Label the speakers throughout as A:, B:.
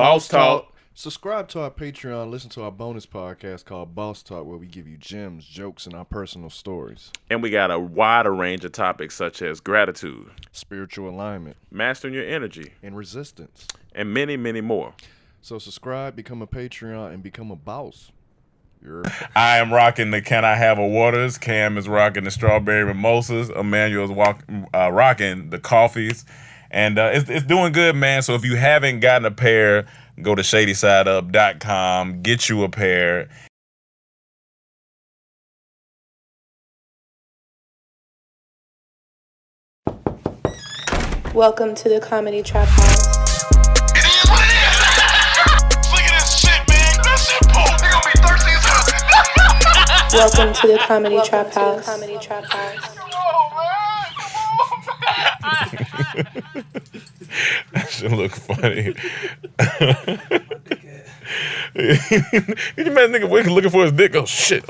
A: Boss Talk.
B: Subscribe to our Patreon. Listen to our bonus podcast called Boss Talk, where we give you gems, jokes, and our personal stories.
A: And we got a wider range of topics such as gratitude,
B: spiritual alignment,
A: mastering your energy,
B: and resistance,
A: and many, many more.
B: So subscribe, become a Patreon, and become a boss.
C: I am rocking the Can I Have a Waters. Cam is rocking the Strawberry Mimosas. Emmanuel is rocking the coffees. And it's doing good, man. So if you haven't gotten a pair, go to shadysideup.com, get you a pair.
D: Welcome to the Comedy Trap House.
E: It is what it is. Look at this shit, man. That shit poop. They gonna be thirsty as hell.
D: Welcome to the Comedy Trap House.
C: That should look funny. You imagine nigga waking looking for his dick? Oh shit!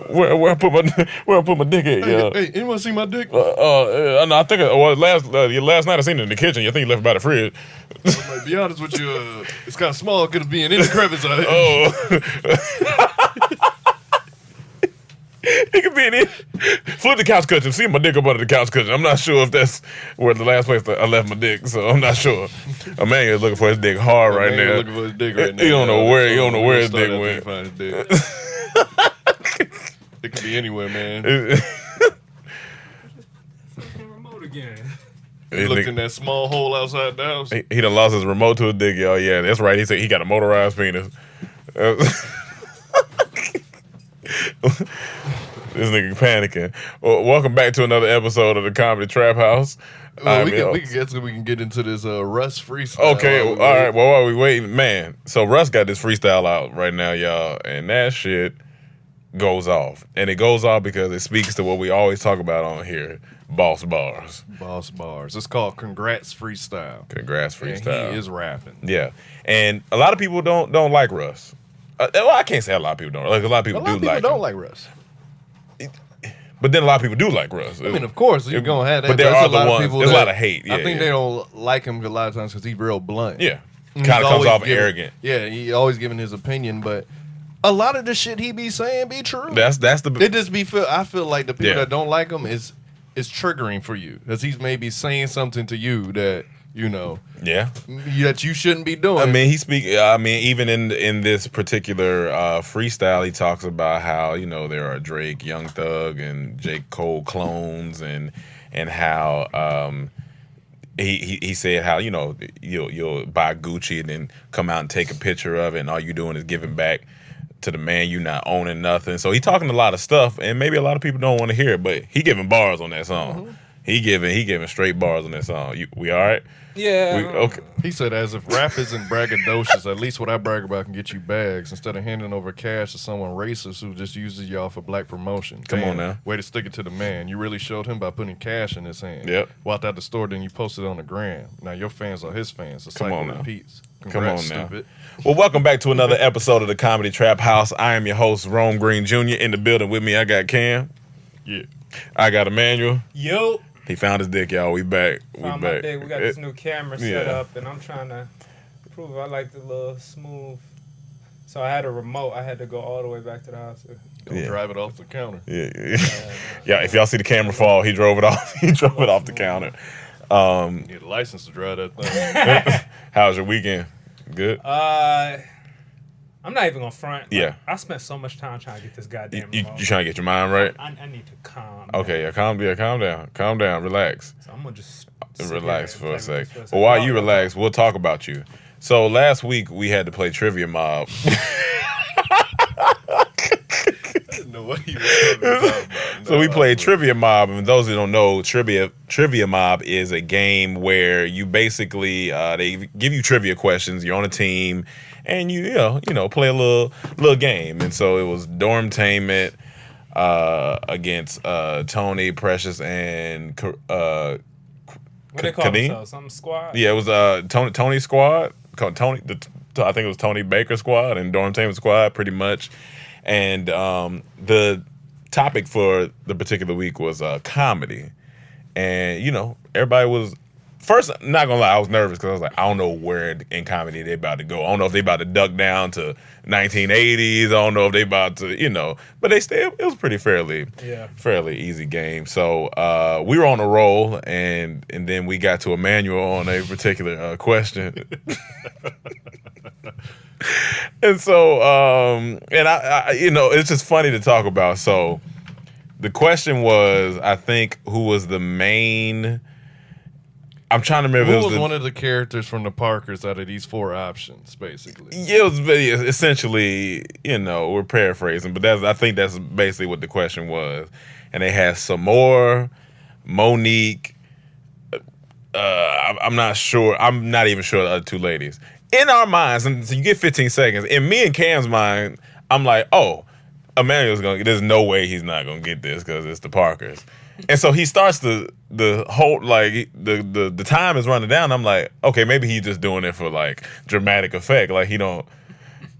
C: Where I put my dick at?
B: Hey, anyone see my dick?
C: No, I think last night I seen it in the kitchen. I think you left it by the fridge.
B: To be honest with you, it's kind of small. Could be in any crevice out here.
C: Oh. It could be in it. Flip the couch cushion. See my dick up under the couch cushion. I'm not sure if that's where the last place I left my dick, so I'm not sure. Emmanuel's looking for his dick hard right now.
B: Looking for his dick right now.
C: He don't know where his dick went.
B: It could be anywhere, man.
F: Remote again.
B: He looked in that small hole outside the house.
C: He done lost his remote to his dick, y'all. Yeah, that's right. He said he got a motorized penis. This nigga panicking. Well, welcome back to another episode of the Comedy Trap House.
B: Well, we can get into this Russ freestyle.
C: Okay, all right. Well, while we waiting, man. So Russ got this freestyle out right now, y'all, and that shit goes off. And it goes off because it speaks to what we always talk about on here: boss bars.
B: Boss bars. It's called Congrats Freestyle.
C: Congrats Freestyle.
B: And he is rapping.
C: Yeah, and a lot of people don't like Russ. Well, I can't say a lot of people don't. Like a lot of people do like.
B: Don't like Russ.
C: But then a lot of people do like Russ.
B: I mean, of course, you're going to have that.
C: But there are the ones, there's a lot of hate. Yeah,
B: I think they don't like him a lot of times because he's real blunt.
C: Yeah. Kind of comes off arrogant.
B: Yeah, he always giving his opinion, but a lot of the shit he be saying be true.
C: That's the...
B: It just be I feel like the people that don't like him is triggering for you. Because he's maybe saying something to you that, you know...
C: Yeah.
B: That you shouldn't be doing.
C: I mean, even in this particular freestyle, he talks about how, you know, there are Drake, Young Thug, and J. Cole clones, and how he said how, you know, you'll buy Gucci and then come out and take a picture of it, and all you doing is giving back to the man, you not owning nothing. So he talking a lot of stuff, and maybe a lot of people don't want to hear it, but he giving bars on that song. Mm-hmm. He giving straight bars on that song. We all right?
F: Yeah.
C: Okay.
B: He said, as if rap isn't braggadocious, at least what I brag about can get you bags instead of handing over cash to someone racist who just uses y'all for black promotion.
C: Come on now.
B: Way to stick it to the man. You really showed him by putting cash in his hand.
C: Yep.
B: Walked out the store, then you posted it on the gram. Now your fans are his fans. The
C: Come
B: cycle
C: on now.
B: repeats.
C: Come on now.
B: Stupid.
C: Well, welcome back to another episode of the Comedy Trap House. I am your host, Rome Green Jr. In the building with me, I got Cam.
B: Yeah.
C: I got Emmanuel.
F: Yo.
C: He found his dick, y'all. We back.
F: Found my dick. We got this new camera set up, and I'm trying to prove I like the little smooth. So I had a remote. I had to go all the way back to the house.
B: Don't drive it off the counter.
C: Yeah. If y'all see the camera fall, he drove it off. He drove it off the counter.
B: You need a license to drive that thing.
C: How was your weekend? Good?
F: I'm not even gonna front.
C: Yeah.
F: I spent so much time trying to get this goddamn remote.
C: You trying to get your mind right?
F: I need to calm.
C: Okay, calm down, relax.
F: So I'm gonna just
C: relax for a sec. Well, while you relax, we'll talk about you. So last week we had to play Trivia Mob. So we played Trivia Mob, and those who don't know, Trivia Mob is a game where you basically they give you trivia questions. You're on a team, and you play a little game. And so it was Dormtainment against Tony, Precious, and
F: what they call themselves? Some squad?
C: Yeah, it was Tony squad. Called Tony. I think it was Tony Baker squad and Dormtainment squad, pretty much. And the topic for the particular week was comedy, and everybody was first, not gonna lie, I was nervous because I was like, I don't know where in comedy they about to go. I don't know if they about to duck down to 1980s. I don't know if they about to, but it was pretty fairly easy game. So we were on a roll, and then we got to Emmanuel on a particular question. And so, and I it's just funny to talk about. So the question was, I think, who was the main... I'm trying to remember.
B: Who was one of the characters from the Parkers out of these 4 options, basically?
C: Yeah, it was essentially, we're paraphrasing, but I think that's basically what the question was. And they had Samore, Monique. I'm not sure. I'm not even sure the other 2 ladies. In our minds, and so you get 15 seconds. In me and Cam's mind, I'm like, oh, Emmanuel's gonna. There's no way he's not gonna get this because it's the Parkers. And so he starts the whole, like, the time is running down. I'm like, okay, maybe he's just doing it for, like, dramatic effect. Like, he don't...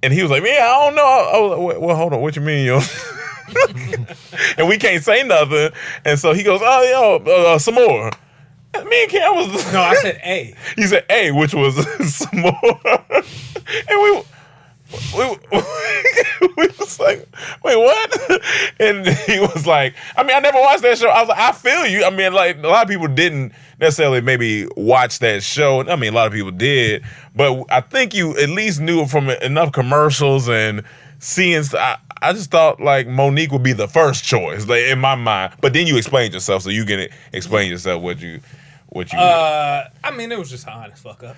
C: And he was like, yeah, I don't know. Well, hold on. What you mean, yo? And we can't say nothing. And so he goes, oh, yo, some more. And me and Cam was...
F: No, I said A.
C: He said A, which was some more. And we was like, wait, what? And he was like, I mean, I never watched that show. I was like, I feel you. I mean, like, a lot of people didn't necessarily maybe watch that show. I mean, a lot of people did, but I think you at least knew from enough commercials and seeing. I just thought like Monique would be the first choice, like, in my mind. But then you explained yourself, so you can explain yourself what you.
F: I mean, it was just an honest fuck up.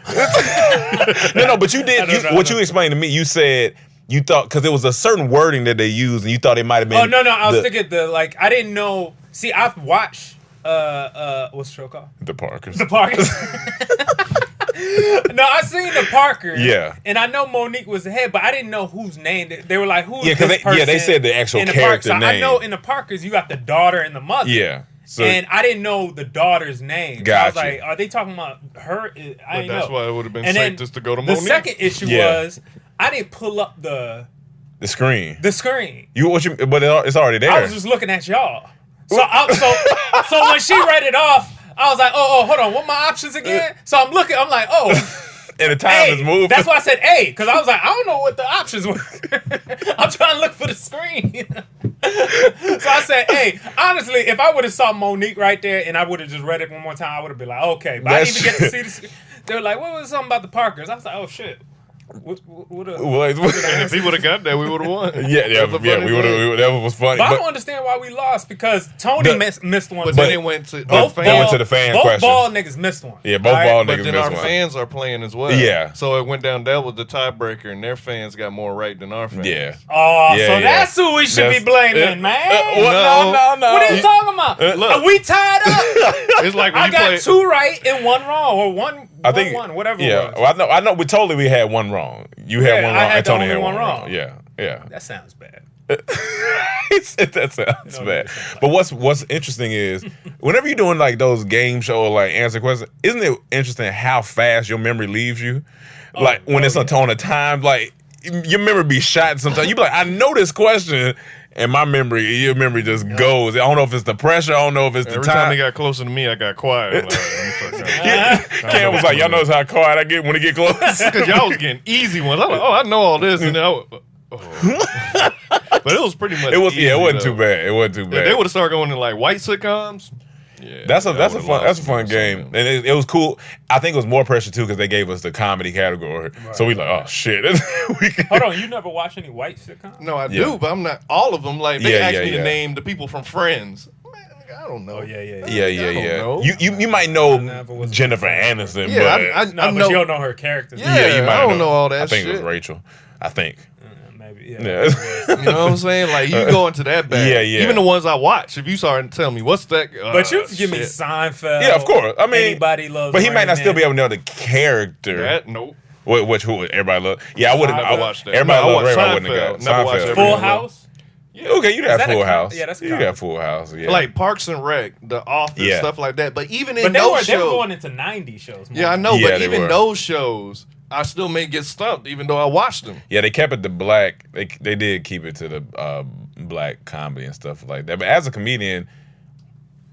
C: No, but you did. You explained to me, you said you thought, because there was a certain wording that they used, and you thought it might have been.
F: Oh no, I was thinking I didn't know. See, I've watched what's the show called?
C: The Parkers.
F: The Parkers. No, I seen the Parkers.
C: Yeah.
F: And I know Monique was the head, but I didn't know whose name. They were like, who's
C: this
F: person?
C: They said the actual character name.
F: I know in the Parkers you got the daughter and the mother.
C: Yeah. So,
F: and I didn't know the daughter's name.
C: Gotcha.
F: I was like, are they talking about her? I didn't know.
B: That's why it would have been
F: and
B: safe just to go to Monique.
F: The second issue was I didn't pull up the
C: screen.
F: The screen.
C: But it's already there.
F: I was just looking at y'all. So when she read it off, I was like, oh, hold on, what my options again? So I'm looking, I'm like, oh.
C: And the time is moving.
F: That's why I said A, because I was like, I don't know what the options were. I'm trying to look for the screen. So I said A. Honestly, if I would have saw Monique right there and I would have just read it one more time, I would have been like, okay. But I didn't even get to see the screen. They were like, what was something about the Parkers? I was like, oh, shit. And
B: if he would have got that, we would have won.
C: Yeah, we would have. That was funny.
F: But I don't understand why we lost, because Tony missed one.
B: But then it went to
C: both the fan
F: both
C: question.
F: ball niggas missed one.
C: Yeah, both ball niggas missed one.
B: But then our fans are playing as well.
C: Yeah.
B: So it went down. That was the tiebreaker, and their fans got more right than our fans.
C: Yeah.
F: Oh, so that's who we should be blaming, man.
C: No.
F: What are you talking about? Are we tied up?
B: It's like when
F: I got 2 right and 1 wrong, or one.
C: I think
F: whatever.
C: Yeah,
F: it was.
C: well, I know. We had 1 wrong. You had 1 wrong.
F: I had
C: Tony
F: the
C: had
F: only
C: 1
F: one
C: wrong.
F: wrong.
C: Yeah.
F: That sounds bad.
C: That sounds bad. But what's interesting is whenever you're doing like those game show or like answer questions, isn't it interesting how fast your memory leaves you? Like when it's on a time, like your memory be shot sometimes. You be like, I know this question. And your memory just goes. I don't know if it's the pressure. I don't know if it's the
B: Every
C: time.
B: time they got closer to me, I got quiet.
C: Cam was like, y'all notice how quiet I get when it get close?
B: Because y'all was getting easy ones. I'm like, I know all this. And but it was pretty much easy,
C: it wasn't too bad. It wasn't too bad.
B: If they would have started going to like white sitcoms. Yeah,
C: that's a fun game, and it was cool. I think it was more pressure too because they gave us the comedy category, so we like, oh shit.
F: Hold on, you never watch any white sitcoms?
B: No, I do, but I'm not all of them. Like they asked me to name the people from Friends. Man, I don't know.
C: Yeah. You might know Jennifer Aniston,
B: but
F: I know. But you don't know her characters.
B: Yeah, you might. I don't know all that.
C: I think
B: shit.
C: it was Rachel. I think.
F: Maybe.
B: You know what I'm saying? Like you go into that bag.
C: Yeah.
B: Even the ones I watch. If you start and tell me what's that,
F: but you give me Seinfeld.
C: Yeah, of course. I mean,
F: anybody loves.
C: But he might not still be able to know the character.
B: Nope.
C: Who everybody love? Yeah, I wouldn't.
B: I watched that.
C: Everybody
B: loves
C: Ray. I wouldn't have got Seinfeld.
F: Full House.
C: Yeah. Okay, you got Full House.
F: Yeah, that's
C: you got Full House. Yeah,
B: like Parks and Rec, The Office, stuff like that. But even in
F: they
B: those
F: were
B: shows,
F: going into 90s shows.
B: Yeah, I know. But even those shows, I still may get stumped, even though I watched them.
C: Yeah, they kept it the black. They did keep it to the black comedy and stuff like that. But as a comedian,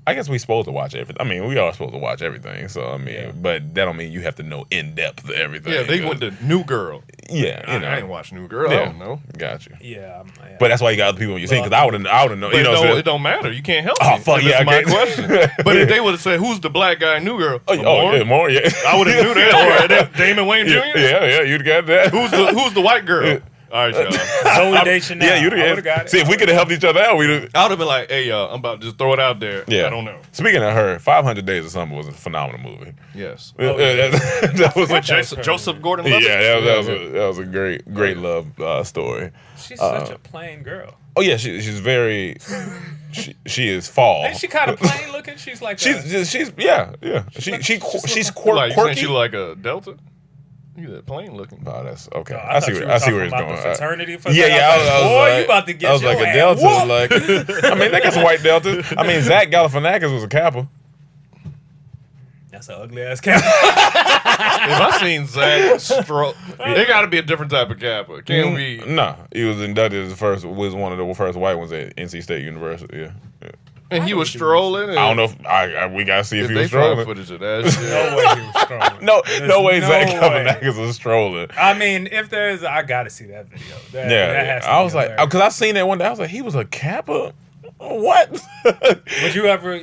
C: I guess we supposed to watch everything. I mean, we are supposed to watch everything. So I mean,
F: Yeah.
C: but that don't mean you have to know in depth everything.
B: Yeah, they went to New Girl.
C: Yeah, you know.
B: I ain't watched New Girl. I
C: Yeah.
B: don't know.
C: Got you.
F: Yeah.
C: But that's why you got other people on your team because I would have known.
B: But
C: You know,
B: it don't matter. You can't help
C: Oh,
B: me.
C: fuck,
B: That's
C: yeah,
B: my
C: okay.
B: question. But if they would have said, "Who's the black guy in New Girl?"
C: yeah, more. Yeah,
B: I would have knew that. Or that Damon Wayne Jr.
C: yeah, you'd got that.
B: Who's the white girl? All right, y'all.
F: Zoe Deschanel.
C: Yeah, you'd
F: I
C: have
F: would've got it.
C: See, if we could have helped each other out, we'd have.
B: I would have been like, "Hey, y'all, I'm about to just throw it out there."
C: Yeah,
B: I don't know.
C: Speaking of her, 500 Days of Summer was a phenomenal movie.
B: Yes.
C: That was
B: With Joseph Gordon-Levitt.
C: yeah, that was a great love story.
F: She's such a plain girl.
C: Oh yeah, she's very. She is fall.
F: Ain't she kind of plain looking? She's like
C: She's yeah. She's
B: Like, you saying
C: quirky.
B: she like a Delta? You that plain looking.
C: Oh, that's okay.
F: I
C: see
F: thought
C: where
F: you were
C: it's
F: talking
C: going.
F: about the fraternity for
C: Yeah,
F: a second.
C: yeah.
F: I was like, boy,
C: like,
F: you about to get
C: I was
F: your
C: like a
F: ass
C: Delta.
F: whooped.
C: Like, I mean, they got some white Deltas. I mean, Zach Galifianakis was a Kappa.
F: That's an ugly ass cap.
B: If I seen Zach stroke, there got to be a different type of Kappa. Can't we?
C: No, he was inducted as the first. Was one of the first white ones at NC State University. Yeah.
B: And he was strolling. And
C: I don't know if we gotta see if
B: if
C: he
B: they
C: was
B: find
C: strolling.
B: footage of that shit.
F: No way he was strolling.
C: No
F: There's
C: way Zach
F: no
C: Galifianakis was strolling.
F: I mean, if there's, I gotta see that video. That has to
C: I
F: be
C: was like,
F: hilarious.
C: because I seen that one day. I was like, he was a Kappa. What?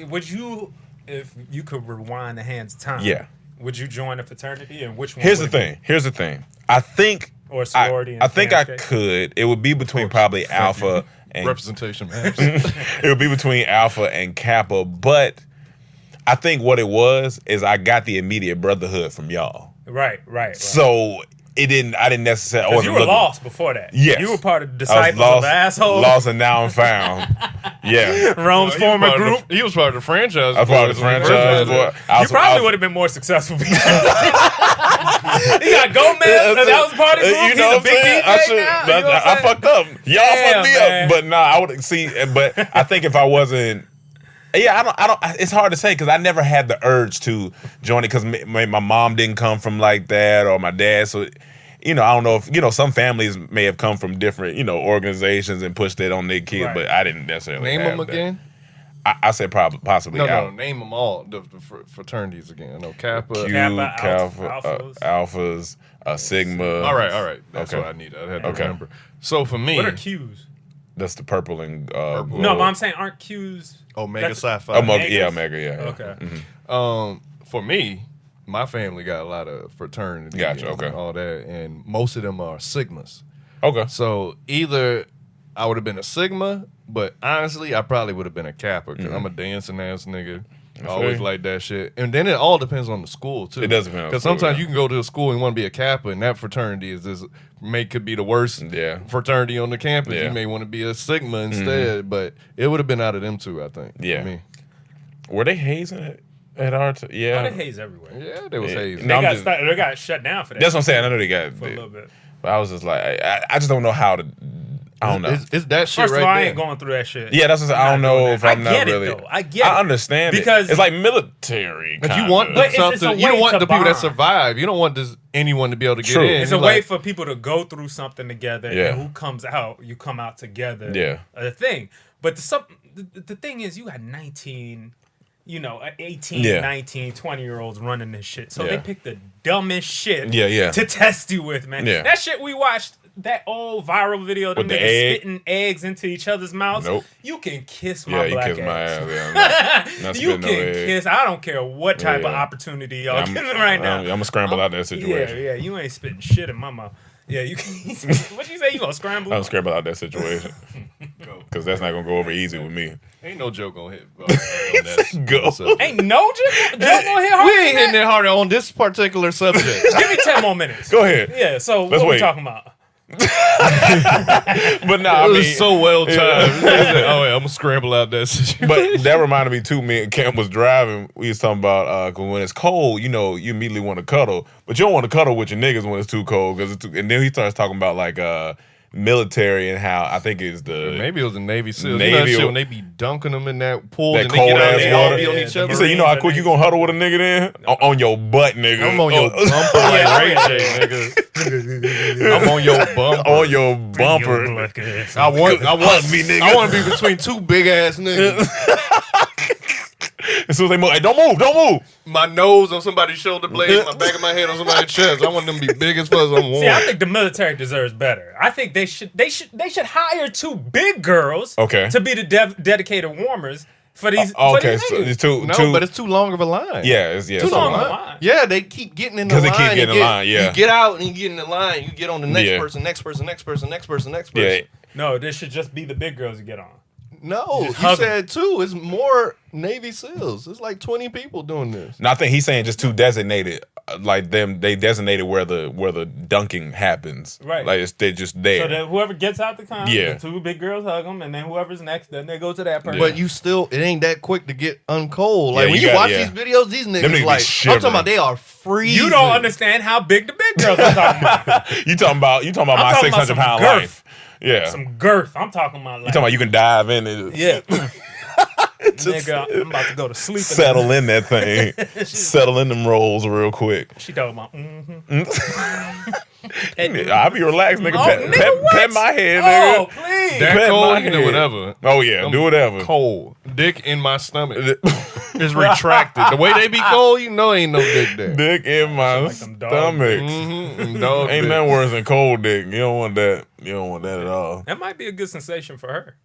F: Would you, if you could rewind the hands of time?
C: Yeah.
F: Would you join a fraternity, and which one?
C: Here's the
F: would it
C: thing. I think
F: be? Or sorority?
C: I think I
F: case?
C: could. It would be between probably Alpha and
B: Representation matters.
C: it would be between Alpha and Kappa, but I think what it was is I got the immediate brotherhood from y'all.
F: Right.
C: So I didn't necessarily. I
F: Because
C: wasn't
F: you were
C: looking-
F: lost before that.
C: Yes.
F: You were part of the
C: I was
F: disciples of the asshole.
C: lost, and now I'm found. Yeah,
F: Rome's former group.
B: He was part of the franchise.
C: I was part of the franchise.
B: boys.
C: I
F: You
C: was-
F: probably
C: I-
F: would have been more successful because you got Gomez, and that was part of the group.
C: You know
F: He's a
C: what I'm
F: big
C: saying?
F: DJ
C: I should.
F: now. You know what
C: I
F: I'm saying?
C: fucked up. Y'all
F: Damn,
C: fucked me
F: man.
C: up. But nah, I would see. But I think if I wasn't. Yeah, I don't. It's hard to say because I never had the urge to join it because my mom didn't come from like that or my dad. So, I don't know if some families may have come from different organizations and pushed it on their kids,
F: Right.
C: but I didn't necessarily.
B: Name
C: have
B: them
C: that.
B: again.
C: I said probably possibly.
B: No, name them all. The fraternities again. I know Kappa.
C: Q,
F: Kappa,
C: Alphas,
F: Alphas.
C: Sigma.
B: All right. That's
C: Okay.
B: what I need. I had to
C: Okay.
B: remember. So for me,
F: What are Qs?
C: That's the purple and
B: Purple.
C: gold.
F: No, but I'm saying aren't Qs?
B: Omega
F: That's-
B: Psi Phi.
C: Omega, yeah.
F: Okay.
B: For me, my family got a lot of fraternities
C: Gotcha,
B: and
C: okay.
B: all that, and most of them are Sigmas.
C: Okay.
B: So either I would have been a Sigma, but honestly, I probably would have been a Kappa because I'm a dancing ass nigga. I always
C: you.
B: like that shit. And then it all depends on the school too.
C: It does depend on the
B: Because
C: school,
B: sometimes
C: yeah.
B: you can go to a school and want to be a Kappa, and that fraternity is this could be the worst
C: Yeah.
B: fraternity on the campus.
C: Yeah.
B: You may want to be a Sigma instead, but it would have been out of them two, I think.
C: Yeah.
B: For me.
C: Were they hazing at our yeah.
F: Oh, they haze everywhere.
B: Yeah, there was
C: Yeah.
B: hazing.
C: No, I'm
F: They
C: just-
F: got shut down for that.
C: That's what I'm saying. I know they got
F: for a little bit.
C: but I was just like I just don't know how to I don't know.
B: It's that shit
F: First
B: right
F: of all, I
B: there.
F: ain't going through that shit.
C: Yeah, that's what I don't
F: not doing
C: know
F: that.
C: if I'm
F: I
C: not
F: get it,
C: really.
F: though. I get it.
C: I understand
F: Because-
C: it's like military.
B: But you
C: kinda.
B: want
F: But it's
B: something.
F: a
B: You don't
F: way
B: want
F: to
B: the people that
F: bond.
B: survive. You don't want anyone to be able to get
C: True.
B: in.
F: It's a
B: You're
F: way
B: like,
F: for people to go through something together.
C: Yeah.
F: And who comes out, you come out together.
C: Yeah.
F: The thing. But the thing is, you got 19, 18,
C: Yeah.
F: 19, 20-year-olds running this shit. So
C: Yeah.
F: they pick the dumbest shit
C: Yeah.
F: to test you with, man.
C: Yeah.
F: That shit we watched, that old viral video, them
C: With the
F: niggas
C: egg?
F: spitting eggs into each other's mouths.
C: Nope.
F: You can kiss
C: Yeah,
F: my
C: you
F: black
C: kiss my
F: ass.
C: ass. Yeah, I'm not- not
F: You
C: spitting no
F: can
C: egg.
F: kiss. I don't care what type of
C: Yeah.
F: opportunity y'all
C: I'm
F: giving right now.
C: I'm gonna scramble out that situation.
F: Yeah, you ain't spitting shit in my mouth. Yeah, you can. What you say? You gonna scramble?
C: I'm scramble out that situation because that's not gonna go over easy with me.
B: ain't no joke gonna hit. On that
C: Go.
B: subject.
F: Ain't no joke gonna hit hard.
B: We ain't hitting it harder on this particular subject.
F: Give me 10 more minutes.
C: Go ahead.
F: Yeah. So
C: Let's
F: what we
C: wait.
F: talking about?
C: But nah, I
B: It
C: mean,
B: was so well timed. Oh yeah, I'm gonna scramble out that situation.
C: but that reminded me too. Me and Cam was driving. We was talking about 'cause when it's cold, you immediately want to cuddle, but you don't want to cuddle with your niggas when it's too cold. And then he starts talking about like military and how I think it's the
B: Maybe it was a Navy SEAL.
C: Navy
B: you know that shit
C: or-
B: when they be dunking them in that pool
C: that
B: and they get
C: cold
B: out
C: ass
B: and they all
C: water.
B: be on
F: Yeah,
B: each
F: the
B: other.
C: He said, "You know how
F: Marines,
C: quick you gonna huddle with a nigga then on your butt, nigga.
B: I'm on your bumper like Ray J, nigga. I'm on your bumper.
C: on your bumper."
B: I want
C: Hug me, nigga.
B: I want to be between two big ass niggas.
C: As soon as they move, hey, don't move.
B: My nose on somebody's shoulder blade, my back of my head on somebody's chest. I want them to be big as fuck. I'm warm.
F: See, I think the military deserves better. I think they should hire 2 big girls to be the dedicated warmers for these.
C: Okay,
F: for
C: so
F: these
C: it's too.
B: but it's too long of a line.
C: Yeah, it's
F: too long of a line.
B: Yeah, they keep getting in the
C: 'Cause
B: line.
C: they keep getting in line, yeah.
B: You get out and you get in the line. You get on the next
C: Yeah.
B: person, next person, next person, next person, next person.
C: Yeah.
F: No, this should just be the big girls to get on.
B: No, you
F: hug 'em.
B: said 2. It's more Navy SEALs. It's like 20 people doing this.
C: No, I think he's saying just 2 designated, like them. They designated where the dunking happens.
F: Right.
C: Like they're just there.
F: So that whoever gets out the con,
C: Yeah.
F: the 2 big girls hug them, and then whoever's next, then they go to that person.
B: But you still, it ain't that quick to get uncold. Like
C: Yeah,
B: when
C: you
B: you
C: got-
B: watch
C: yeah.
B: these videos, these
C: Them
B: niggas
C: niggas be
B: like, I'm
C: shivering.
B: talking about they are freezing.
F: you don't understand how big the big girls are talking about.
C: you talking about
F: I'm
C: my
F: talking about
C: 600-pound
F: some girth.
C: life? Yeah.
F: Some girth. I'm talking about like.
C: You talking about you can dive in and
F: Yeah. Nigga, I'm about to go to sleep.
C: settle in that thing, settle in them rolls real quick.
F: She talking about.
C: I'll be relaxed, nigga.
F: Oh,
C: Pat,
F: nigga,
C: pat,
F: what?
C: pat my head,
F: Oh,
C: nigga.
F: please.
B: That
C: Pat
B: cold,
C: my
B: you can do
C: head.
B: whatever.
C: Oh yeah, do whatever.
B: Cold. Dick in my stomach is retracted. The way they be cold, you know ain't no dick there.
C: Dick in my
F: like them dog
C: stomach.
B: Dog
C: Ain't
B: dick.
C: nothing worse than cold dick. You don't want that. You don't want that at all.
F: That might be a good sensation for her.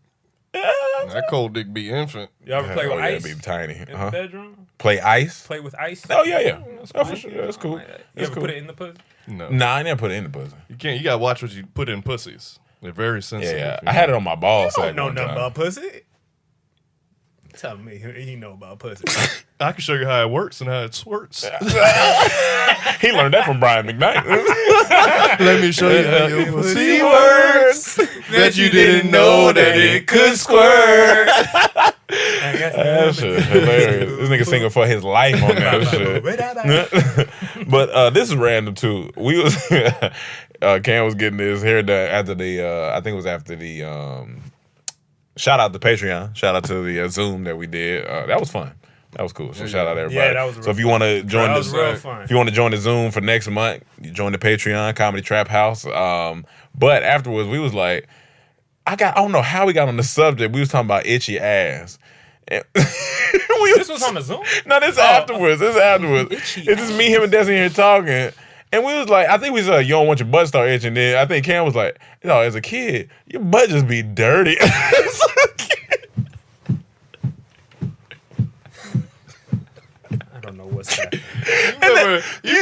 B: That cold dick be infant.
F: You ever play with
C: yeah,
F: ice
C: be tiny.
F: in the
C: Uh-huh.
F: bedroom?
C: Play ice.
F: Play with ice?
C: Oh yeah. Oh for sure. Yeah, that's cool.
F: You
C: That's
F: ever
C: cool.
F: put it in the pussy?
B: No.
C: Nah, I never put it in the pussy.
B: You can't. You gotta watch what you put in pussies. They're very sensitive.
C: Yeah, I had it on my ball
F: I
C: sack.
F: don't know
C: one
F: nothing
C: time.
F: about pussy. Tell me he know about pussy.
B: I can show you how it works and how it squirts.
C: He learned that from Brian McKnight.
B: Let me show you how your pussy
C: See
B: works. Bet you didn't know that it could squirt.
C: That shit hilarious. This nigga singing for his life on that shit. But this is random too. We was Cam was getting his hair done after the I think it was after the shout out to Patreon. Shout out to the Zoom that we did. That was fun. That was cool. So shout out to everybody.
F: Yeah, that was real
C: so if you want to join
F: That was
C: this,
F: real fun.
C: if you want to join the Zoom for next month, you join the Patreon Comedy Trap House. But afterwards, we was like, I don't know how we got on the subject. We was talking about itchy ass.
F: This was on the Zoom?
C: No, this afterwards. This afterwards. It's just me, him, and Destiny here talking. And we was like, I think we said, you don't want your butt to start itching. Then I think Cam was like, as a kid, your butt just be dirty.
F: I don't know what's that.
B: You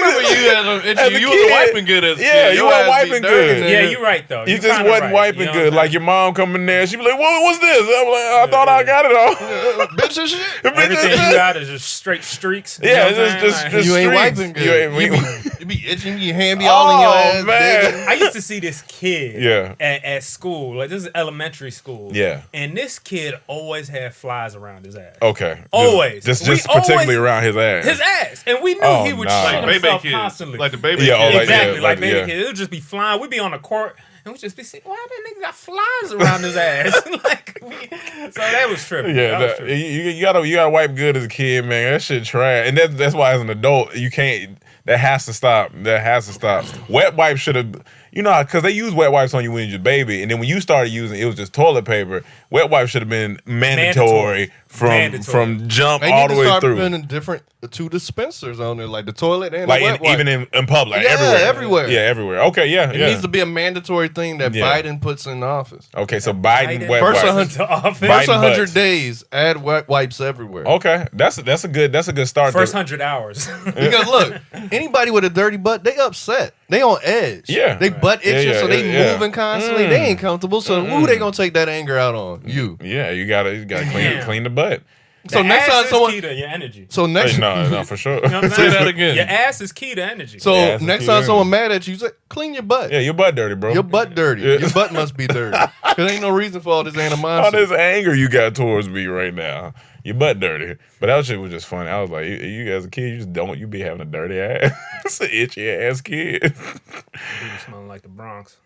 B: remember you had some
C: As
B: itchy.
C: a
B: You
C: kid,
B: was wiping good as a
C: yeah,
B: kid.
C: you
B: Your
C: weren't
B: ass be
C: wiping
B: dirty
C: good.
B: then.
F: Yeah, you're right though.
C: You
F: You're
C: just
F: kinda
C: wasn't
F: right.
C: wiping
F: You know
C: good.
F: what I'm
C: Like your mom coming there, she be like, what's this? I'm like, I thought I got it all.
B: Bitch and shit.
F: saying? Everything you got is just straight streaks. You know
C: Yeah,
F: what I'm
C: just
F: saying?
C: just
B: You ain't
C: streaks.
B: wiping good.
C: You
B: You be itching. Your hand be all in your ass.
C: man.
F: I used to see this kid
C: Yeah.
F: at school. Like this is elementary school.
C: Yeah.
F: And this kid always had flies around his ass.
C: Okay.
F: Always.
C: Just
F: We
C: particularly
F: always-
C: around his ass.
F: His ass. And we knew
C: Oh,
F: he would
C: nah.
F: shit
C: Like
B: baby
F: himself
B: kids.
F: constantly.
B: Like the baby
C: Yeah,
B: kids.
C: like,
F: exactly.
C: yeah,
F: Like baby
C: yeah.
F: kids. It would just be flying. We'd be on the court and we'd just be saying, why that nigga got flies around his ass? So that was tripping.
C: Yeah,
F: That was tripping.
C: you gotta wipe good as a kid, man. That shit trash, and that's why as an adult you can't. That has to stop. That has to stop. Wet wipes should have, because they use wet wipes on you when you're a baby, and then when you started using it was just toilet paper. Wet wipes should have been mandatory from jump
B: They
C: all
B: need
C: the
B: to
C: way
B: start
C: through.
B: putting different 2 dispensers on there, like the toilet and
C: Like
B: the wet wipe.
C: even in public,
B: Yeah,
C: everywhere,
B: everywhere.
C: Yeah, everywhere. Okay, yeah,
B: It
C: yeah.
B: needs to be a mandatory thing that
C: Yeah.
B: Biden puts in office.
C: Okay, so Biden wet
B: First
C: wipes.
B: 100
F: To office.
C: Biden
B: First 100
C: butts.
B: days, add wet wipes everywhere.
C: Okay, that's a good start.
F: First
C: to,
F: 100 hours.
B: Because look, anybody with a dirty butt, they upset. They on edge.
C: Yeah.
B: They butt
C: Yeah,
B: itching,
C: yeah,
B: so they
C: yeah.
B: moving constantly. They ain't comfortable. So who they gonna take that anger out on? You.
C: yeah, you gotta
F: Yeah.
C: clean the butt.
B: So
F: The
B: next
F: ass
B: time
F: is
B: someone,
F: key to your energy.
B: so next,
C: No, for sure.
F: You know what I'm
B: Say
F: saying?
B: that again.
F: Your ass is key to energy.
B: so
C: Yeah, it's
B: next
C: a
B: time
C: key.
B: someone mad at you, say, clean your butt.
C: Yeah, your butt dirty, bro.
B: Your butt dirty.
C: Yeah.
B: Your butt must be dirty. Cause ain't no reason for all this
C: All
B: animosity.
C: this anger you got towards me right now. Your butt dirty. But that shit was just funny. I was like, you as a kid, you be having a dirty ass. It's an itchy ass kid.
F: You smelling like the Bronx.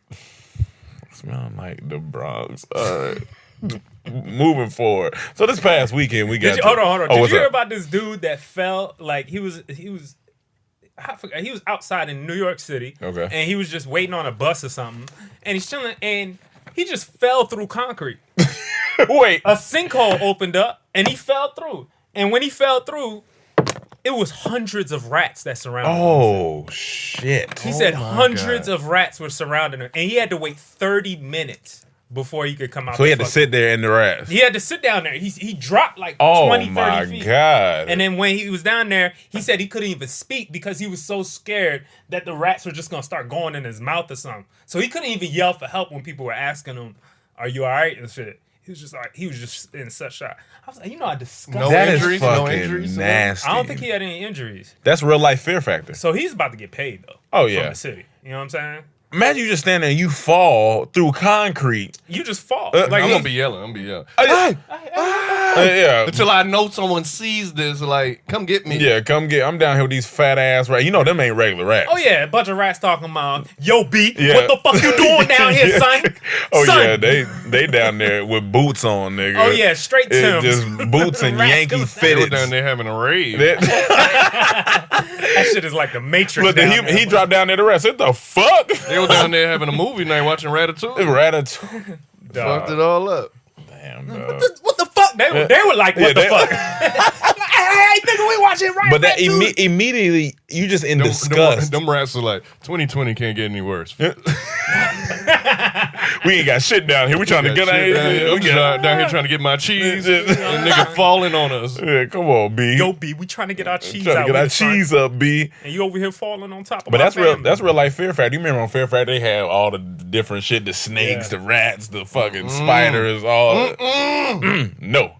C: Smelling like the Bronx. All right. Moving forward. So this past weekend we got
F: Hold on.
C: Oh,
F: Did
C: what's
F: you hear
C: up?
F: about this dude that fell? Like he was I forgot, he was outside in New York City.
C: Okay.
F: And he was just waiting on a bus or something. And he's chilling and he just fell through concrete.
C: Wait.
F: A sinkhole opened up and he fell through. And when he fell through, it was hundreds of rats that surrounded him.
C: Oh shit!
F: He said hundreds of rats were surrounding him, and he had to wait 30 minutes before he could come out.
C: So he had to sit there in the rats.
F: He had to sit down there. He dropped like
C: Oh
F: 20, 30
C: my
F: feet.
C: god!
F: And then when he was down there, he said he couldn't even speak because he was so scared that the rats were just gonna start going in his mouth or something. So he couldn't even yell for help when people were asking him, "Are you all right?" and shit. He was just in such shock. I was like, you know, I disgusting.
B: No
C: that
B: injuries,
C: is
B: no
C: fucking
B: injuries,
C: nasty.
F: I don't think he had any injuries.
C: That's real life fear factor.
F: So he's about to get paid though.
C: Oh,
F: from
C: yeah.
F: the city. You know what I'm saying?
C: Imagine you just stand there and you fall through concrete.
F: You just fall.
C: Like
B: I'm gonna be yelling.
C: Yeah.
B: Until I know someone sees this, like, come get me.
C: Yeah, come get. I'm down here with these fat ass rats. You know them ain't regular rats.
F: Oh yeah, a bunch of rats talking about, yo B,
C: Yeah.
F: what the fuck you doing down here,
C: Yeah.
F: son?
C: Oh
F: Son.
C: yeah, they down there with boots on, nigga.
F: Oh yeah, straight
C: It
F: Timbs.
C: just boots and
F: Rats
C: Yankee
F: gonna-
B: They were
C: fitteds.
B: down there having a rave.
F: That shit is like the Matrix.
C: Look,
F: down
C: he
F: there.
C: dropped down there the rest. What the fuck?
B: They were down there having a movie night watching Ratatouille.
C: Ratatouille.
B: Fucked it all up.
C: Damn, dog.
F: What the fuck? They were like, what
C: Yeah,
F: the
C: they-
F: fuck? Hey, nigga, we watching right
C: But that
F: back to it.
C: immediately, you just in
B: Them,
C: disgust.
B: them rats are like, 2020 can't get any worse.
C: We ain't got shit down here. We trying to get out
B: Shit down here.
C: here.
B: I'm just down here trying to get my cheese. And nigga falling on us.
C: Yeah, come on, B.
F: Yo B, we trying to get our cheese
C: Trying
F: out.
C: to get our
F: with it, son.
C: cheese up, B.
F: And you over here falling on top of
C: But
F: my
C: that's real.
F: family.
C: That's real life fear factor. You remember on Fear Factor they had all the different shit: the snakes,
F: Yeah.
C: the rats, the fucking spiders. All no.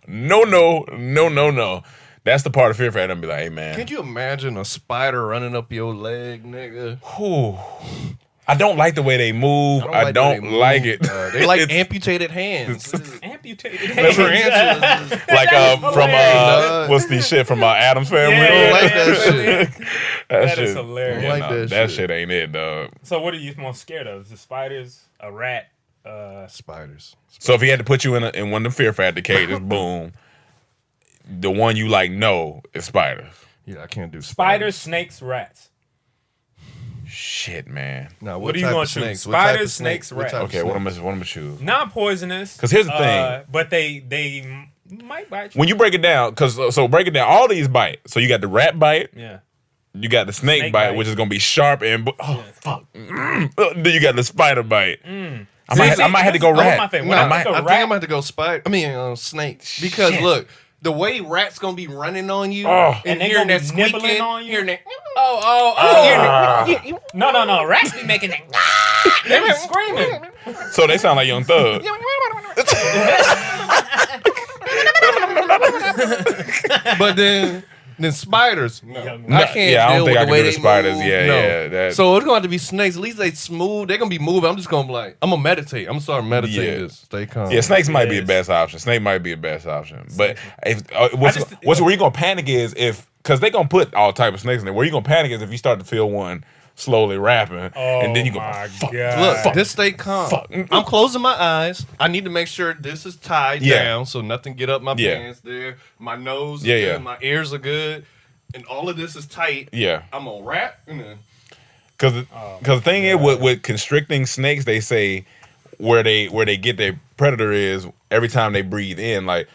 C: That's the part of Fear Factor. I'm be like, hey man,
B: Can you imagine a spider running up your leg, nigga?
C: whew. I don't like the way they move. I don't
B: the way
C: like
B: move.
C: it.
B: They like
C: It's
B: amputated hands.
F: amputated.
B: Tarantulas.
C: like from
B: hilarious.
C: what's the shit from Adam's Family?
F: Yeah,
B: I don't like that shit.
F: That is hilarious.
C: Yeah,
B: I like that
C: that
B: shit.
C: shit ain't it, dog.
F: So what are you most scared of? Is it spiders, a rat?
B: Spiders.
C: So if he had to put you in one of the Fear Factor cages, boom, the one you like no is spiders.
B: Yeah, I can't do
F: Spiders, snakes, rats.
C: Shit, man.
B: Now,
F: What are you
B: type
F: gonna
B: of
F: choose?
B: snakes? What type
F: Spiders,
B: of
F: snakes,
B: What
F: rats.
B: type of
C: Okay, what am
B: snakes?
C: I choose?
F: Non-poisonous.
C: 'Cause here's the thing.
F: But they might bite you.
C: When you break it down, so break it down, all these bite. So you got the rat bite,
F: Yeah.
C: you got the snake,
F: Snake
C: bite,
F: bite.
C: which is gonna be sharp and fuck. Then you got the spider bite. I might have to go
F: That's
C: rat.
F: my favorite.
B: No,
F: When
B: I
F: I
B: think
F: think
B: I'm
F: of rat,
B: going to have to go snake. Because
C: Shit.
B: look, the way rats going to be running on you
C: Oh.
B: and
F: they
B: hearing
F: gonna
B: that
F: be nibbling
B: squeaking
F: on you?
B: hearing that,
F: No. Rats be making that. They be screaming.
C: So they sound like Young Thug.
B: but then spiders. No.
F: Young
B: I can't
C: Yeah, I don't
B: deal
C: think
B: with
C: I
B: the
C: can
B: way
C: do the
B: they
C: spiders.
B: move.
C: Yeah,
B: No.
C: yeah, that-
B: So it's going to have to be snakes. At least they smooth. They're going to be moving. I'm just going to be like, I'm going to meditate. I'm going to start meditating
C: Yeah.
B: this. Stay calm.
C: Yeah, snakes might be the
F: Yes.
C: best option. Snake might be the best option. But if
F: just-
C: where you gonna panic is if because they gonna put all type of snakes in there. Where you gonna panic is if you start to feel one slowly wrapping, and then you go,
F: my
C: fuck.
F: God.
B: Look, just stay calm.
C: Fuck.
B: I'm closing my eyes. I need to make sure this is tied
C: Yeah.
B: down so nothing get up my
C: Yeah.
B: pants there. My nose is
C: Yeah,
B: good.
C: yeah.
B: My ears are good. And all of this is tight.
C: Yeah,
B: I'm going to wrap and then
C: because the thing is with constricting snakes, they say where they get their predator is every time they breathe in, like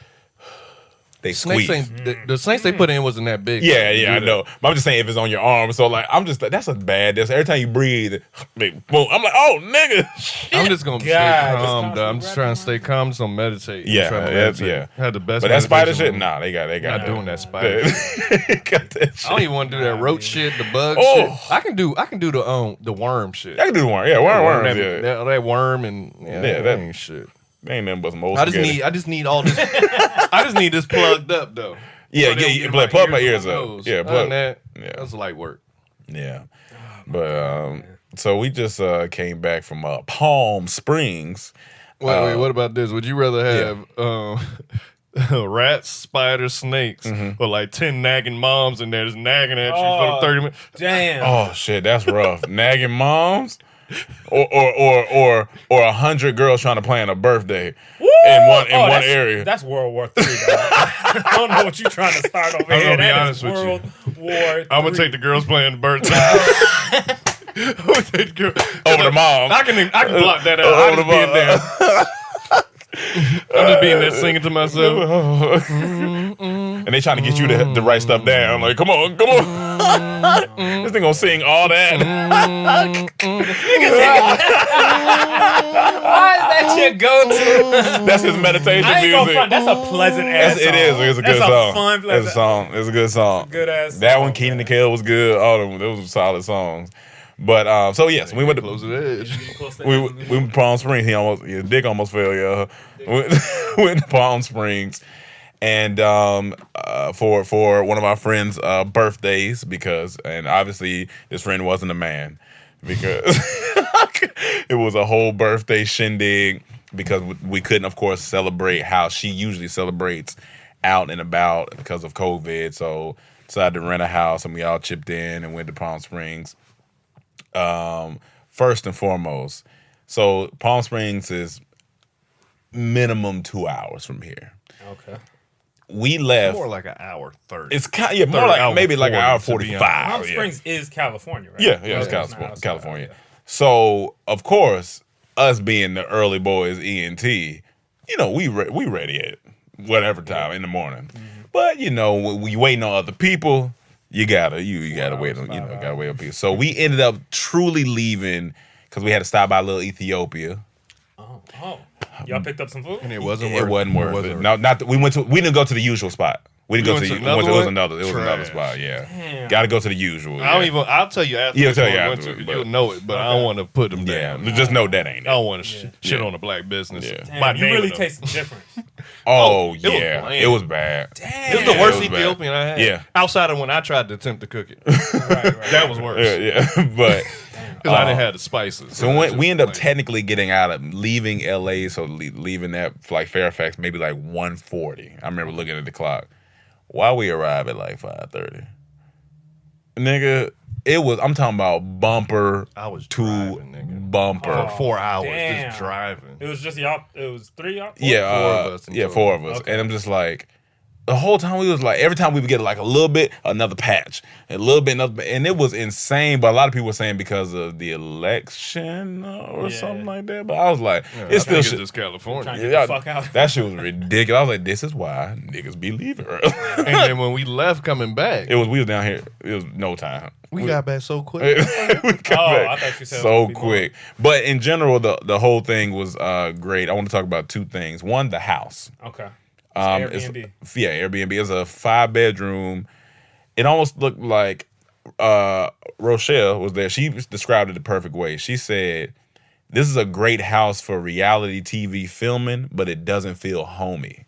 C: they
B: snakes
C: squeeze.
B: ain't, the snakes they put in wasn't that big.
C: Yeah,
B: to
C: yeah, I
B: do
C: know. But I'm just saying if it's on your arm. So like, that's a bad. Every time you breathe, they, boom. I'm like, oh nigga.
B: that. I'm just going to stay
F: God, just
B: calm, though. I'm just trying to stay calm. Just going to meditate. I'm
C: Yeah,
B: trying to
C: that's-
B: meditate.
C: yeah.
B: Had the best
C: But that spider
B: meditation
C: shit,
B: room.
C: nah, they got
B: Not doing that spider.
C: They got that shit.
B: I don't even want to do that roach shit, the bug
C: Oh.
B: shit. I can do the worm shit.
C: I can do the worm. Yeah, worms.
B: that,
C: Yeah,
B: that worm and
C: Yeah,
B: that
C: that-
B: ain't shit.
C: they ain't nothing but some old
B: I just
C: spaghetti.
B: need all this. I just need this plugged up though.
C: Yeah,
B: So they don't get
C: plug, plug my ears
B: and
C: up.
B: nose.
C: Yeah,
B: Other
C: plug.
B: than that,
C: Yeah.
B: that's light work.
C: Yeah, but so we just came back from Palm Springs.
B: Wait, what about this? Would you rather have rats, spiders, snakes,
C: Mm-hmm.
B: or like 10 nagging moms in there just nagging at you for 30 minutes?
F: Damn.
C: Oh shit, that's rough. Nagging moms, or 100 girls trying to plan a birthday in one
F: that's-
C: area.
F: That's World War III. Dog. I don't know what you're trying to start over
B: I'm
F: here.
B: gonna be
F: That
B: honest
F: is
B: with you.
F: World War
B: I'm gonna
F: III.
B: take the girls playing the birthday. I'm gonna take the girl.
C: Over the mom.
B: I can block that out. I'll just be in there. I'm just being there singing to myself.
C: and they trying to get you to write stuff down. Like, come on. This thing gonna sing all that.
F: Why is that your go-to?
C: That's his meditation
F: I ain't gonna
C: music.
F: front. That's a pleasant ass song.
C: It is. It's a good
F: That's
C: song.
F: A fun,
C: It's
F: pleasant.
C: a song. It's a good song.
F: Good ass.
C: That
F: song,
C: one, Keenan
F: man.
C: and Kel was good. All of them. Those were solid songs. But so yes, we went to
B: Close the edge.
C: we went to Palm Springs. His dick almost fell, yeah. Went to Palm Springs, and for one of our friends' birthdays, and obviously this friend wasn't a man because it was a whole birthday shindig because we couldn't, of course, celebrate how she usually celebrates out and about because of COVID. So decided to rent a house, and we all chipped in and went to Palm Springs. First and foremost, so Palm Springs is minimum 2 hours from here.
F: Okay.
C: We left.
B: More like an hour 30.
C: It's kind, yeah, more
B: 30
C: like
B: hour
C: maybe like an
B: 40
C: hour
B: to be
C: 45.
F: Palm
C: yeah.
F: Springs is California, right?
C: Yeah, it's
F: Okay, it's not
C: California.
F: outside,
C: California.
F: yeah.
C: So of course, us being the early boys, ENT, we ready at whatever time in the morning. But when you waiting on other people, you gotta wait on gotta wait on people. So we ended up truly leaving because we had to stop by little Ethiopia.
F: Oh. Y'all picked up some food?
B: And it wasn't
C: It
B: worth
C: wasn't worth
B: wasn't
C: it.
B: worth
C: No, we didn't go to the usual spot. We didn't
B: You
C: go
B: went
C: to
B: to
C: the
B: another
C: it was
B: one?
C: another
B: Trash.
C: spot. Yeah,
F: Damn.
C: got to go to the usual.
B: I don't
C: yeah.
B: even. I'll tell you after.
C: Yeah,
B: which
C: tell you
B: one we went
C: afterwards,
B: to.
C: but-
B: You'll know it, but I don't want to put them
C: Yeah,
B: down.
C: just know that ain't
B: I
C: it.
B: don't want to shit
F: Yeah.
B: on a black business.
C: Yeah.
F: Damn,
B: by
F: you
B: naming
F: really
B: them.
F: taste the difference.
C: Oh
B: it was
C: yeah,
B: bland.
C: it was bad.
F: Damn.
B: It was the worst
C: it was bad.
B: Ethiopian I had.
C: Yeah.
B: Outside of when I tried to attempt to cook it,
F: Right.
B: that was worse.
C: Yeah, but
B: Because I didn't have the spices.
C: so we end up technically getting out of leaving LA, so leaving that like Fairfax maybe like 1:40. I remember looking at the clock. Why we arrived at like 5:30, nigga. I'm talking about bumper
B: I was
C: to
B: driving, nigga.
C: bumper.
B: For 4 hours
F: Damn.
B: just driving.
F: It was just y'all. It was 3 y'all?
C: Yeah,
B: Four of us in
C: yeah,
B: total.
C: 4 of us,
F: Okay.
C: and I'm just like, the whole time we was like, every time we would get like a little bit, another patch, a little bit, another, and it was insane. But a lot of people were saying because of the election or
F: Yeah.
C: something like that. But I was like,
B: Yeah,
C: it's
B: I think
C: still shit.
B: just California.
F: Trying to get
C: Yeah,
F: the fuck out.
C: That shit was ridiculous. I was like, this is why niggas be leaving early.
B: And then when we left coming back,
C: we was down here. It was no time.
B: we got back so quick.
C: we got
F: Oh,
C: back
F: I thought you said it
C: so
F: would be more.
C: quick. But in general, the whole thing was great. I want to talk about 2 things. One, the house.
F: Okay.
C: It's-
F: Airbnb.
C: Airbnb is a 5-bedroom. It almost looked like Rochelle was there. She described it the perfect way. She said, "This is a great house for reality TV filming, but it doesn't feel homey."